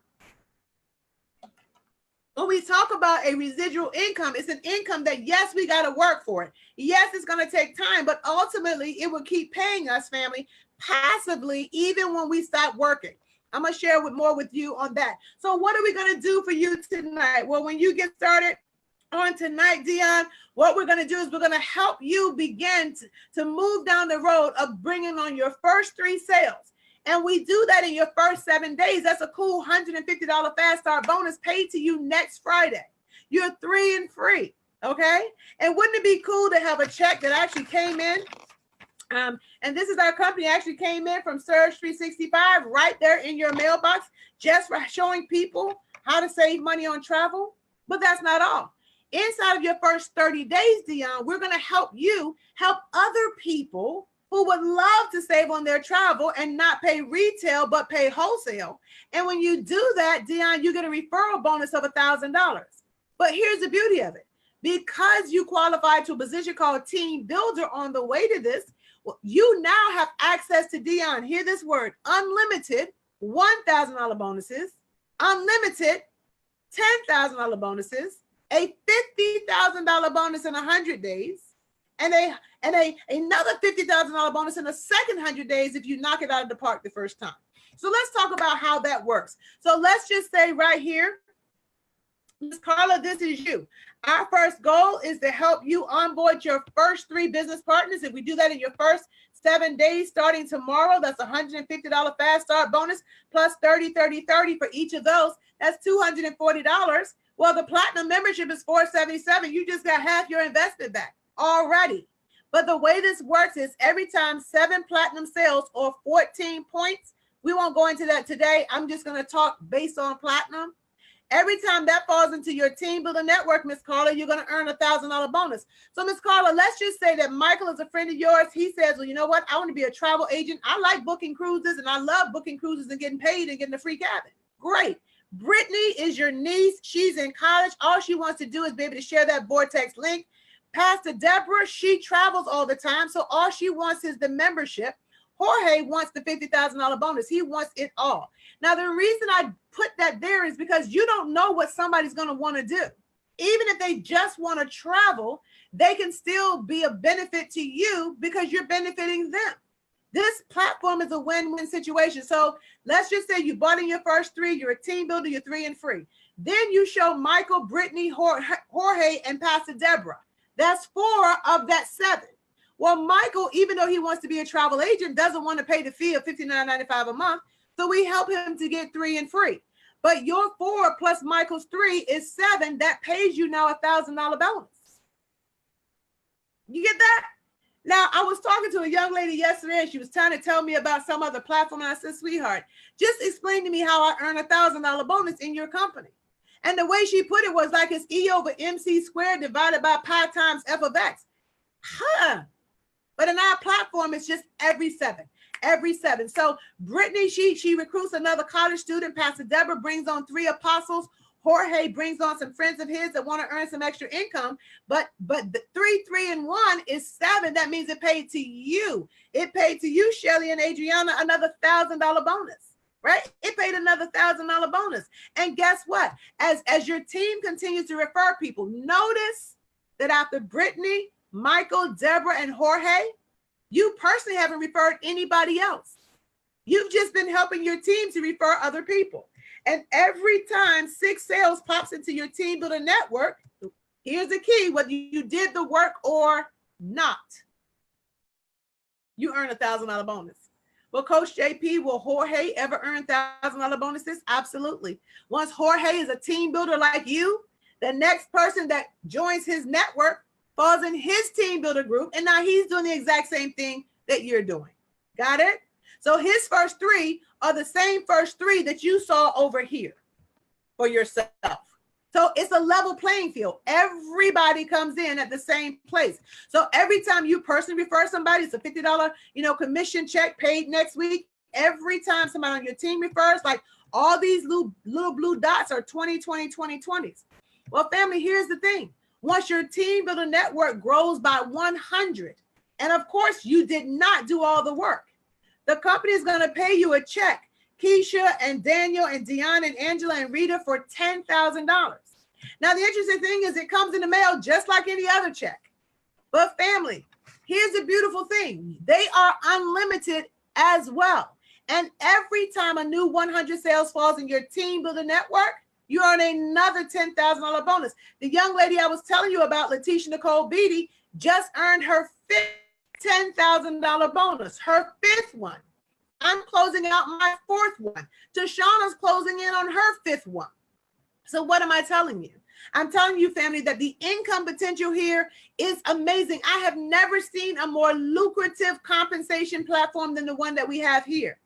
S1: when we talk about a residual income, it's an income that, yes, we got to work for it. Yes, it's going to take time, but ultimately it will keep paying us, family, passively, even when we stop working. I'm going to share more with you on that. So what are we going to do for you tonight? Well, when you get started on tonight, Dion, what we're going to do is we're going to help you begin to move down the road of bringing on your first 3 sales. And we do that in your first 7 days. That's a cool $150 fast start bonus paid to you next Friday. You're 3 and free, okay? And wouldn't it be cool to have a check that actually came in? And this is our company, actually came in from Surge 365 right there in your mailbox, just for showing people how to save money on travel. But that's not all. Inside of your first 30 days, Dion, we're going to help you help other people who would love to save on their travel and not pay retail, but pay wholesale. And when you do that, Dion, you get a referral bonus of $1,000. But here's the beauty of it. Because you qualify to a position called team builder on the way to this, you now have access to, Dion, hear this word, unlimited $1,000 bonuses, unlimited $10,000 bonuses, a $50,000 bonus in 100 days, and another $50,000 bonus in the second 100 days if you knock it out of the park the first time. So let's talk about how that works. So let's just say right here, Ms. Carla, this is you. Our first goal is to help you onboard your first 3 business partners. If we do that in your first 7 days starting tomorrow, that's $150 fast start bonus plus 30, 30, 30 for each of those. That's $240. Well, the platinum membership is $477. You just got half your investment back already. But the way this works is every time 7 platinum sales or 14 points, we won't go into that today. I'm just going to talk based on platinum. Every time that falls into your team builder network, Miss Carla, you're going to earn $1,000 bonus. So, Miss Carla, let's just say that Michael is a friend of yours. He says, well, you know what? I want to be a travel agent. I like booking cruises, and I love booking cruises and getting paid and getting a free cabin. Great. Brittany is your niece. She's in college. All she wants to do is be able to share that Vortex link. Pastor Deborah, she travels all the time, so all she wants is the membership. Jorge wants the $50,000 bonus. He wants it all. Now, the reason I put that there is because you don't know what somebody's going to want to do. Even if they just want to travel, they can still be a benefit to you because you're benefiting them. This platform is a win-win situation. So let's just say you bought in your first 3, you're a team builder, you're 3 and free. Then you show Michael, Brittany, Jorge, and Pastor Deborah. That's 4 of that 7. Well, Michael, even though he wants to be a travel agent, doesn't want to pay the fee of $59.95 a month. So we help him to get 3 and free. But your 4 plus Michael's 3 is 7. That pays you now $1,000 bonus. You get that? Now, I was talking to a young lady yesterday, and she was trying to tell me about some other platform. And I said, sweetheart, just explain to me how I earn $1,000 bonus in your company. And the way she put it was like it's E over MC squared divided by pi times F of X. Huh. But in our platform, it's just every 7. Every 7. So Brittany, she recruits another college student. Pastor Deborah brings on 3 apostles. Jorge brings on some friends of his that want to earn some extra income. But the 3, and 1 is 7. That means it paid to you. It paid to you, Shelly and Adriana, another $1,000 bonus. Right? It paid another $1,000 bonus. And guess what? As your team continues to refer people, notice that after Brittany, Michael, Deborah, and Jorge, you personally haven't referred anybody else. You've just been helping your team to refer other people. And every time 6 sales pops into your team builder network, here's the key, whether you did the work or not, you earn $1,000 bonus. Well, Coach JP, will Jorge ever earn $1,000 bonuses? Absolutely. Once Jorge is a team builder like you, the next person that joins his network falls in his team builder group, and now he's doing the exact same thing that you're doing. Got it? So his first 3 are the same first 3 that you saw over here for yourself. So it's a level playing field. Everybody comes in at the same place. So every time you personally refer somebody, it's a $50, commission check paid next week. Every time somebody on your team refers, like all these little blue dots are 20, 20, 20, 20s. Well, family, here's the thing. Once your team builder network grows by 100, and of course you did not do all the work, the company is going to pay you a check, Keisha and Daniel and Deanna and Angela and Rita, for $10,000. Now, the interesting thing is it comes in the mail just like any other check. But family, here's the beautiful thing. They are unlimited as well. And every time a new 100 sales falls in your team builder network, you earn another $10,000 bonus. The young lady I was telling you about, Letitia Nicole Beatty, just earned her 5th $10,000 bonus, her 5th one. I'm closing out my 4th one. Tashana's closing in on her 5th one. So what am I telling you? I'm telling you, family, that the income potential here is amazing. I have never seen a more lucrative compensation platform than the one that we have here.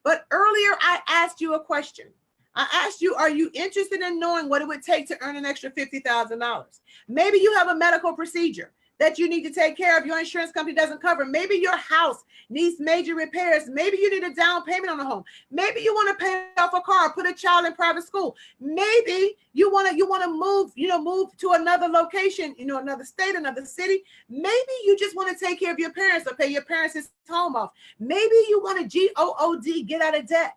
S1: But earlier, I asked you a question. I asked you, are you interested in knowing what it would take to earn an extra $50,000? Maybe you have a medical procedure that you need to take care of, your insurance company doesn't cover. Maybe your house needs major repairs. Maybe you need a down payment on a home. Maybe you want to pay off a car, put a child in private school. Maybe you want to move to another location, another state, another city. Maybe you just want to take care of your parents or pay your parents' home off. Maybe you want to GOOD, get out of debt.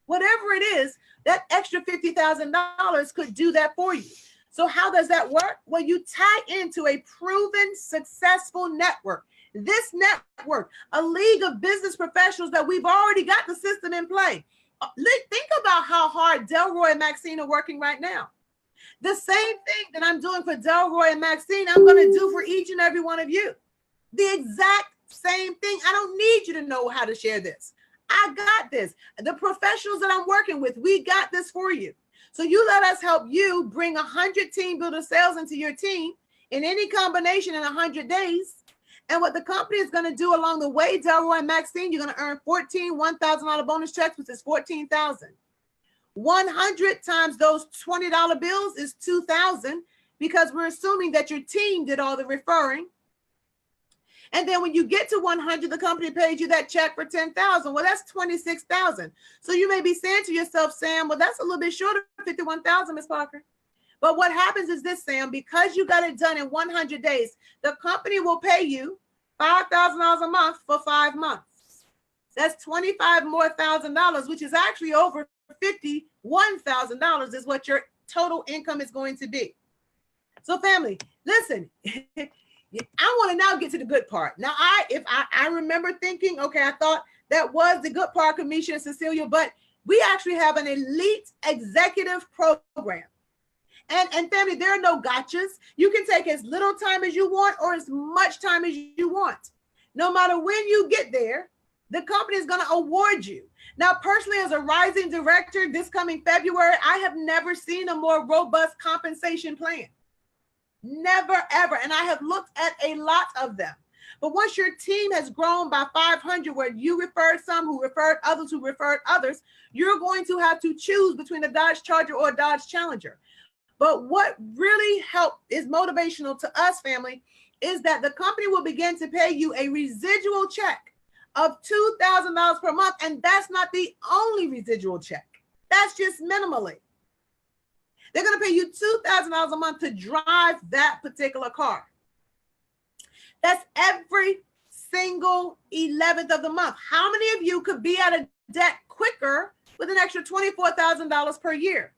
S1: Whatever it is, that extra $50,000 could do that for you. So how does that work? Well, you tie into a proven, successful network. This network, a league of business professionals that we've already got the system in play. Think about how hard Delroy and Maxeen are working right now. The same thing that I'm doing for Delroy and Maxeen, I'm going to do for each and every one of you. The exact same thing. I don't need you to know how to share this. I got this. The professionals that I'm working with, we got this for you. So you let us help you bring 100 team builder sales into your team in any combination in 100 days. And what the company is going to do along the way, Delroy and Maxeen, you're going to earn 14 $1,000 bonus checks, which is $14,000. 100 times those $20 bills is 2,000, because we're assuming that your team did all the referring. And then when you get to 100, the company pays you that check for 10,000. Well, that's 26,000. So you may be saying to yourself, Sam, well, that's a little bit short of 51,000, Ms. Parker. But what happens is this, Sam, because you got it done in 100 days, the company will pay you $5,000 a month for 5 months. That's $25,000 more, which is actually over $51,000 is what your total income is going to be. So family, listen, I want to now get to the good part. Now, I remember thinking, okay, I thought that was the good part, Kamisha and Cecilia, but we actually have an elite executive program. And family, there are no gotchas. You can take as little time as you want or as much time as you want. No matter when you get there, the company is going to award you. Now, personally, as a rising director this coming February, I have never seen a more robust compensation plan. Never, ever. And I have looked at a lot of them. But once your team has grown by 500, where you referred some, who referred others, who referred others, you're going to have to choose between a Dodge Charger or a Dodge Challenger. But what really is motivational to us, family, is that the company will begin to pay you a residual check of $2,000 per month. And that's not the only residual check. That's just minimally. They're going to pay you $2,000 a month to drive that particular car. That's every single 11th of the month. How many of you could be out of debt quicker with an extra $24,000 per year?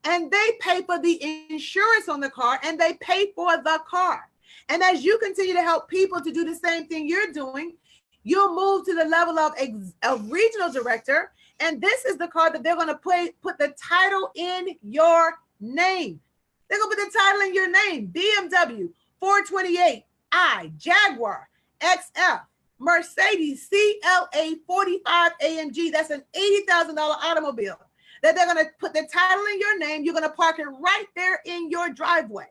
S1: And they pay for the insurance on the car, and they pay for the car. And as you continue to help people to do the same thing you're doing, you'll move to the level of regional director. And this is the car that they're going to put the title in your name. They're going to put the title in your name. BMW 428i, Jaguar XF, Mercedes CLA 45 AMG. That's an $80,000 automobile that they're going to put the title in your name. You're going to park it right there in your driveway.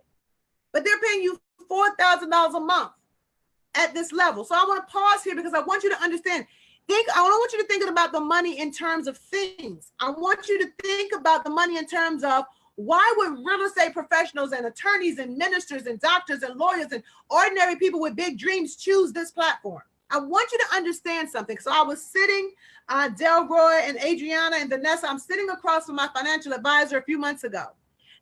S1: But they're paying you $4,000 a month at this level. So I want to pause here because I want you to understand. I don't want you to think about the money in terms of things. I want you to think about the money in terms of why would real estate professionals and attorneys and ministers and doctors and lawyers and ordinary people with big dreams choose this platform? I want you to understand something. So I was sitting, Delroy and Adriana and Vanessa, I'm sitting across from my financial advisor a few months ago.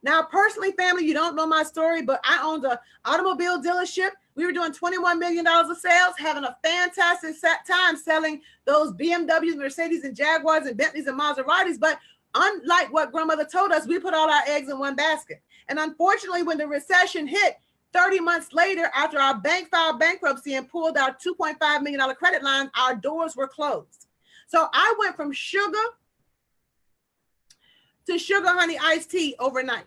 S1: Now, personally, family, you don't know my story, but I owned an automobile dealership. We were doing $21 million of sales, having a fantastic time selling those BMWs, Mercedes, and Jaguars, and Bentleys, and Maseratis. But unlike what grandmother told us, we put all our eggs in one basket. And unfortunately, when the recession hit, 30 months later, after our bank filed bankruptcy and pulled our $2.5 million credit line, our doors were closed. So I went from sugar to sugar honey iced tea overnight.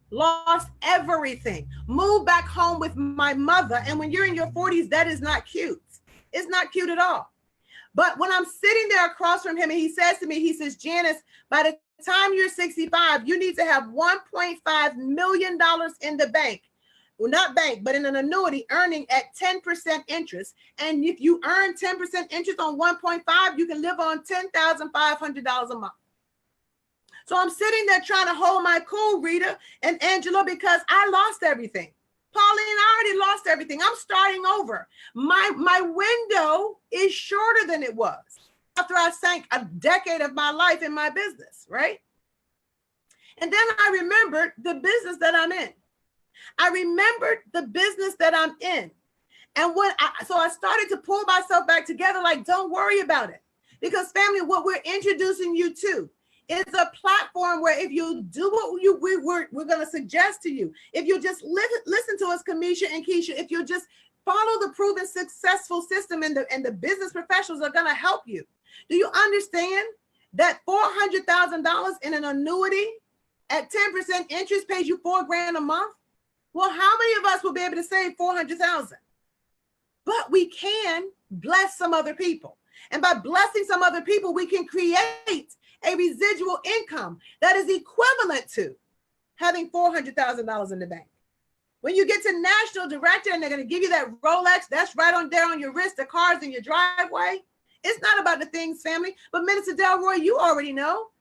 S1: Lost everything. Moved back home with my mother. And when you're in your 40s, that is not cute. It's not cute at all. But when I'm sitting there across from him and he says to me, he says, Janice, by the time you're 65, you need to have $1.5 million in the bank. Well, not bank, but in an annuity earning at 10% interest. And if you earn 10% interest on 1.5, you can live on $10,500 a month. So I'm sitting there trying to hold my cool, Rita and Angela, because I lost everything. Pauline, I already lost everything. I'm starting over. My window is shorter than it was after I sank a decade of my life in my business, right? And then I remembered the business that I'm in. I remembered the business that I'm in. And so I started to pull myself back together, like, don't worry about it. Because family, what we're introducing you to is a platform where if you do what we're going to suggest to you, if you just listen to us, Kamisha and Keisha, if you just follow the proven successful system and the business professionals are going to help you. Do you understand that $400,000 in an annuity at 10% interest pays you $4,000 a month? Well, how many of us will be able to save $400,000? But we can bless some other people. And by blessing some other people, we can create a residual income that is equivalent to having $400,000 in the bank. When you get to national director and they're going to give you that Rolex, that's right on there on your wrist, the cars in your driveway. It's not about the things, family. But Minister Delroy, you already know.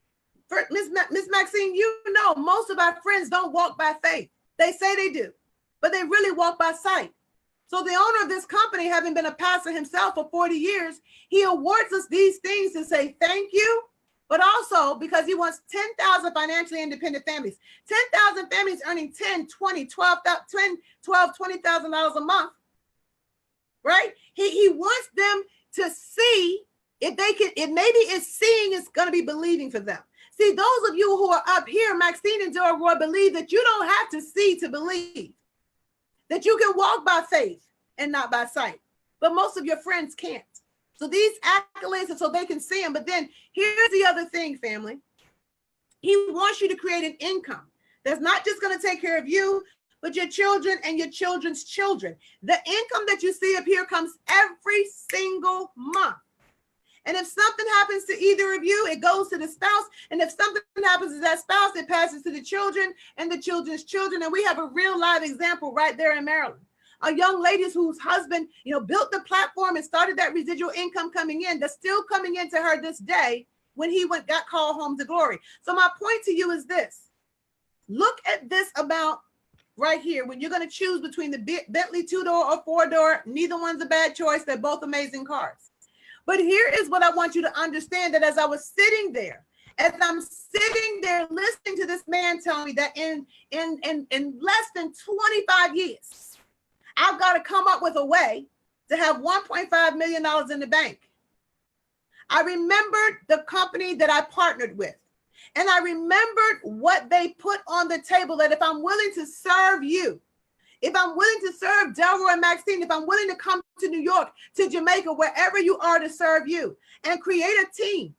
S1: Miss Maxine, you know, most of our friends don't walk by faith. They say they do, but they really walk by sight. So the owner of this company, having been a pastor himself for 40 years, he awards us these things to say thank you, but also because he wants 10,000 financially independent families, 10,000 families earning $10,000, $20,000, $20,000 a month, right? He wants them to see if they can, if maybe it's seeing is going to be believing for them. See, those of you who are up here, Maxeen and Delroy, believe that you don't have to see to believe, that you can walk by faith and not by sight. But most of your friends can't. So these accolades are so they can see them. But then here's the other thing, family. He wants you to create an income that's not just going to take care of you, but your children and your children's children. The income that you see up here comes every single month. And if something happens to either of you, it goes to the spouse. And if something happens to that spouse, it passes to the children and the children's children. And we have a real live example right there in Maryland. A young lady whose husband, built the platform and started that residual income coming in, that's still coming into her this day when he got called home to glory. So my point to you is this. Look at this amount right here. When you're going to choose between the Bentley 2-door or 4-door, neither one's a bad choice. They're both amazing cars. But here is what I want you to understand, that as I was sitting there, as I'm sitting there listening to this man tell me that in less than 25 years, I've got to come up with a way to have $1.5 million in the bank. I remembered the company that I partnered with. And I remembered what they put on the table, that if I'm willing to serve you, if I'm willing to serve Delroy and Maxeen, if I'm willing to come to New York, to Jamaica, wherever you are, to serve you and create a team,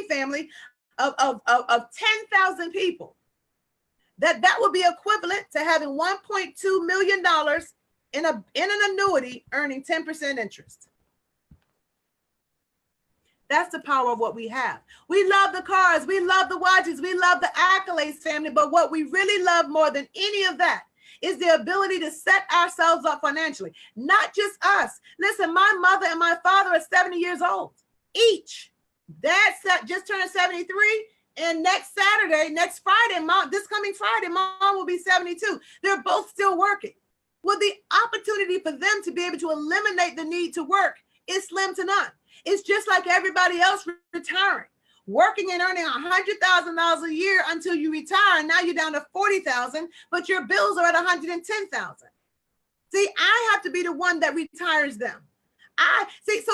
S1: family of 10,000 people, that would be equivalent to having $1.2 million in an annuity earning 10% interest. That's the power of what we have. We love the cars, we love the watches, we love the accolades, family, but what we really love more than any of that is the ability to set ourselves up financially. Not just us. Listen, my mother and my father are 70 years old each. Dad just turned 73, and next Friday, this coming Friday, mom will be 72. They're both still working. Well, the opportunity for them to be able to eliminate the need to work is slim to none. It's just like everybody else retiring, working and earning $100,000 a year until you retire. And now you're down to $40,000, but your bills are at $110,000. See, I have to be the one that retires them.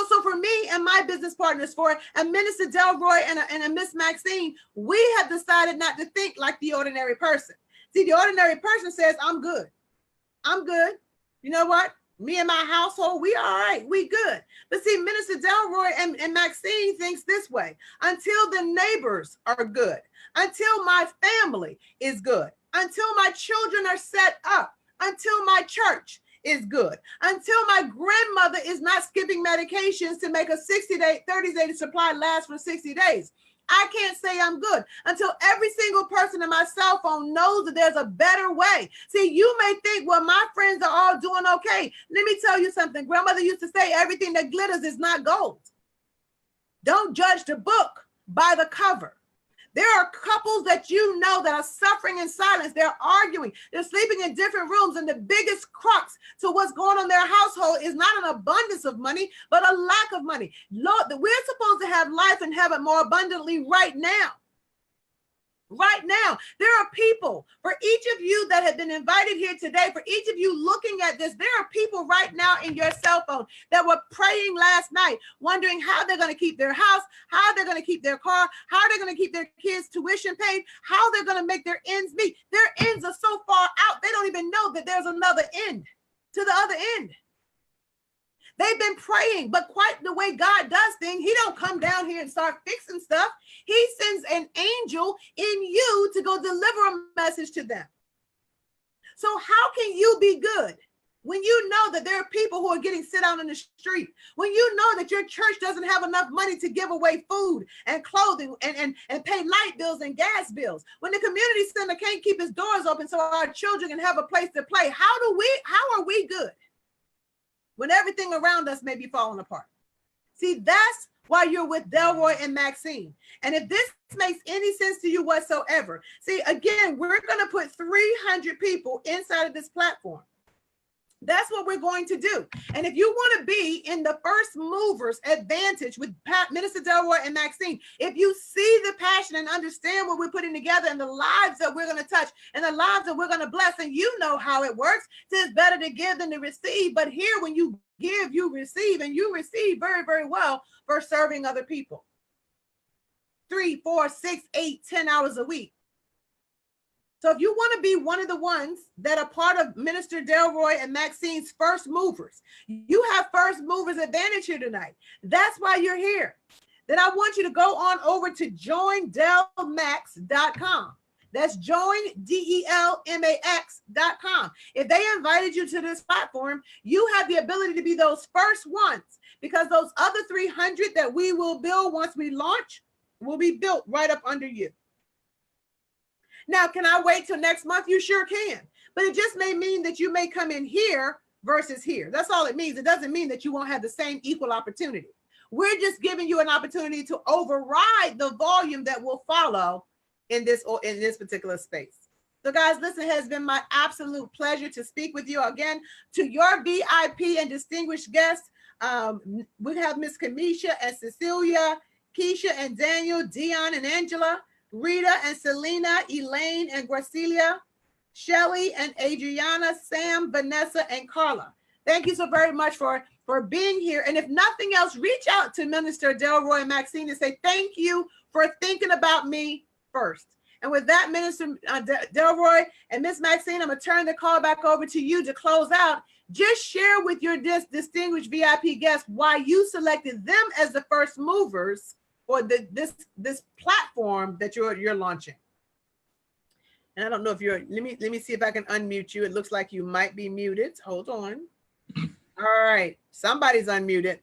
S1: So for me and my business partners, and Minister Delroy and a Miss Maxeen, we have decided not to think like the ordinary person. See, the ordinary person says, I'm good. I'm good. You know what? Me and my household, we all right. We good. But see, Minister Delroy and Maxeen thinks this way. Until the neighbors are good, until my family is good, until my children are set up, until my church is good, until my grandmother is not skipping medications to make a 30-day supply last for 60 days. I can't say I'm good until every single person in my cell phone knows that there's a better way. See, you may think, well, my friends are all doing okay. Let me tell you something. Grandmother used to say, everything that glitters is not gold. Don't judge the book by the cover. There are couples that you know that are suffering in silence. They're arguing. They're sleeping in different rooms. And the biggest crux to what's going on in their household is not an abundance of money, but a lack of money. Lord, we're supposed to have life and have it more abundantly right now. Right now, there are people, for each of you that have been invited here today, for each of you looking at this, there are people right now in your cell phone that were praying last night, wondering how they're going to keep their house, how they're going to keep their car, how they're going to keep their kids' tuition paid, how they're going to make their ends meet. Their ends are so far out, they don't even know that there's another end to the other end. They've been praying, but quite the way God does things, he don't come down here and start fixing stuff. He sends an angel in you to go deliver a message to them. So how can you be good when you know that there are people who are getting sit down in the street, when you know that your church doesn't have enough money to give away food and clothing and pay light bills and gas bills, when the community center can't keep its doors open so our children can have a place to play? How are we good when everything around us may be falling apart? See, that's while you're with Delroy and Maxeen. And if this makes any sense to you whatsoever, see, again, we're going to put 300 people inside of this platform. That's what we're going to do. And if you want to be in the first movers advantage with Minister Delroy and Maxeen, if you see the passion and understand what we're putting together and the lives that we're going to touch and the lives that we're going to bless, and you know how it works, it's better to give than to receive. But here, when you give, you receive, and you receive very, very well for serving other people. 3, 4, 6, 8, 10 hours a week. So if you want to be one of the ones that are part of Minister Delroy and Maxeen's first movers, you have first movers advantage here tonight. That's why you're here. Then I want you to go on over to joindelmax.com. That's joindelmax.com. If they invited you to this platform, you have the ability to be those first ones, because those other 300 that we will build once we launch will be built right up under you. Now, can I wait till next month? You sure can. But it just may mean that you may come in here versus here. That's all it means. It doesn't mean that you won't have the same equal opportunity. We're just giving you an opportunity to override the volume that will follow in this particular space. So guys, listen, it has been my absolute pleasure to speak with you again. To your VIP and distinguished guests, we have Miss Kamisha and Cecilia, Keisha and Daniel, Dion and Angela, Rita and Selena, Elaine and Gracilia, Shelly and Adriana, Sam, Vanessa, and Carla. Thank you so very much for being here. And if nothing else, reach out to Minister Delroy and Maxeen and say, thank you for thinking about me first. And with that, Minister Delroy and Miss Maxeen, I'm going to turn the call back over to you to close out. Just share with your distinguished VIP guests why you selected them as the first movers for this platform that you're launching. And I don't know if you're, let me see if I can unmute you. It looks like you might be muted. Hold on. All right, somebody's unmuted.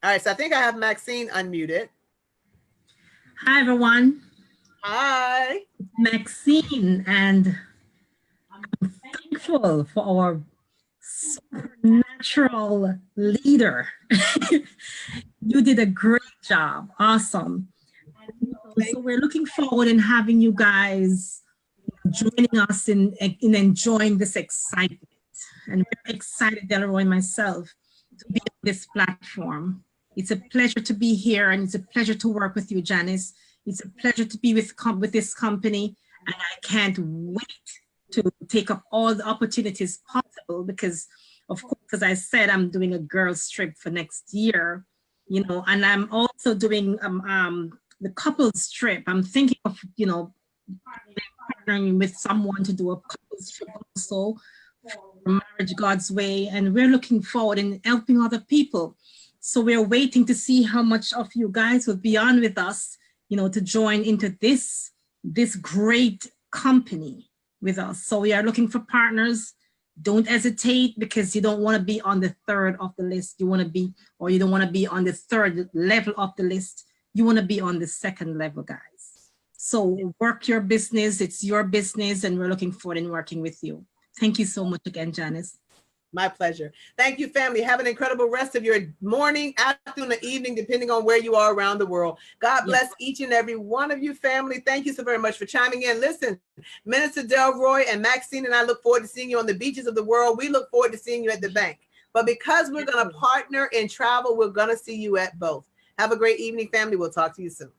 S1: All right, so I think I have Maxeen unmuted.
S2: Hi, everyone.
S1: Hi.
S2: Maxeen, and I'm thankful for our supernatural leader. You did a great job. Awesome. So we're looking forward in having you guys joining us in enjoying this excitement. And we're excited, Delroy and myself, to be on this platform. It's a pleasure to be here, and it's a pleasure to work with you, Janice. It's a pleasure to be with this company, and I can't wait to take up all the opportunities possible because, of course, as I said, I'm doing a girls trip for next year, you know, and I'm also doing the couples trip. I'm thinking of, you know, partnering with someone to do a couples trip also for Marriage God's Way, and we're looking forward in helping other people. So we're waiting to see how much of you guys will be on with us, you know, to join into this great company with us. So we are looking for partners. Don't hesitate, because you don't want to be on the third of the list. You want to be, or you don't want to be on the third level of the list. You want to be on the second level, guys. So work your business. It's your business, and we're looking forward to working with you. Thank you so much again, Janice.
S1: My pleasure. Thank you, family. Have an incredible rest of your morning, afternoon, or evening, depending on where you are around the world. God bless each and every one of you, family. Thank you so very much for chiming in. Listen, Minister Delroy and Maxeen and I look forward to seeing you on the beaches of the world. We look forward to seeing you at the bank. But because we're going to partner in travel, we're going to see you at both. Have a great evening, family. We'll talk to you soon.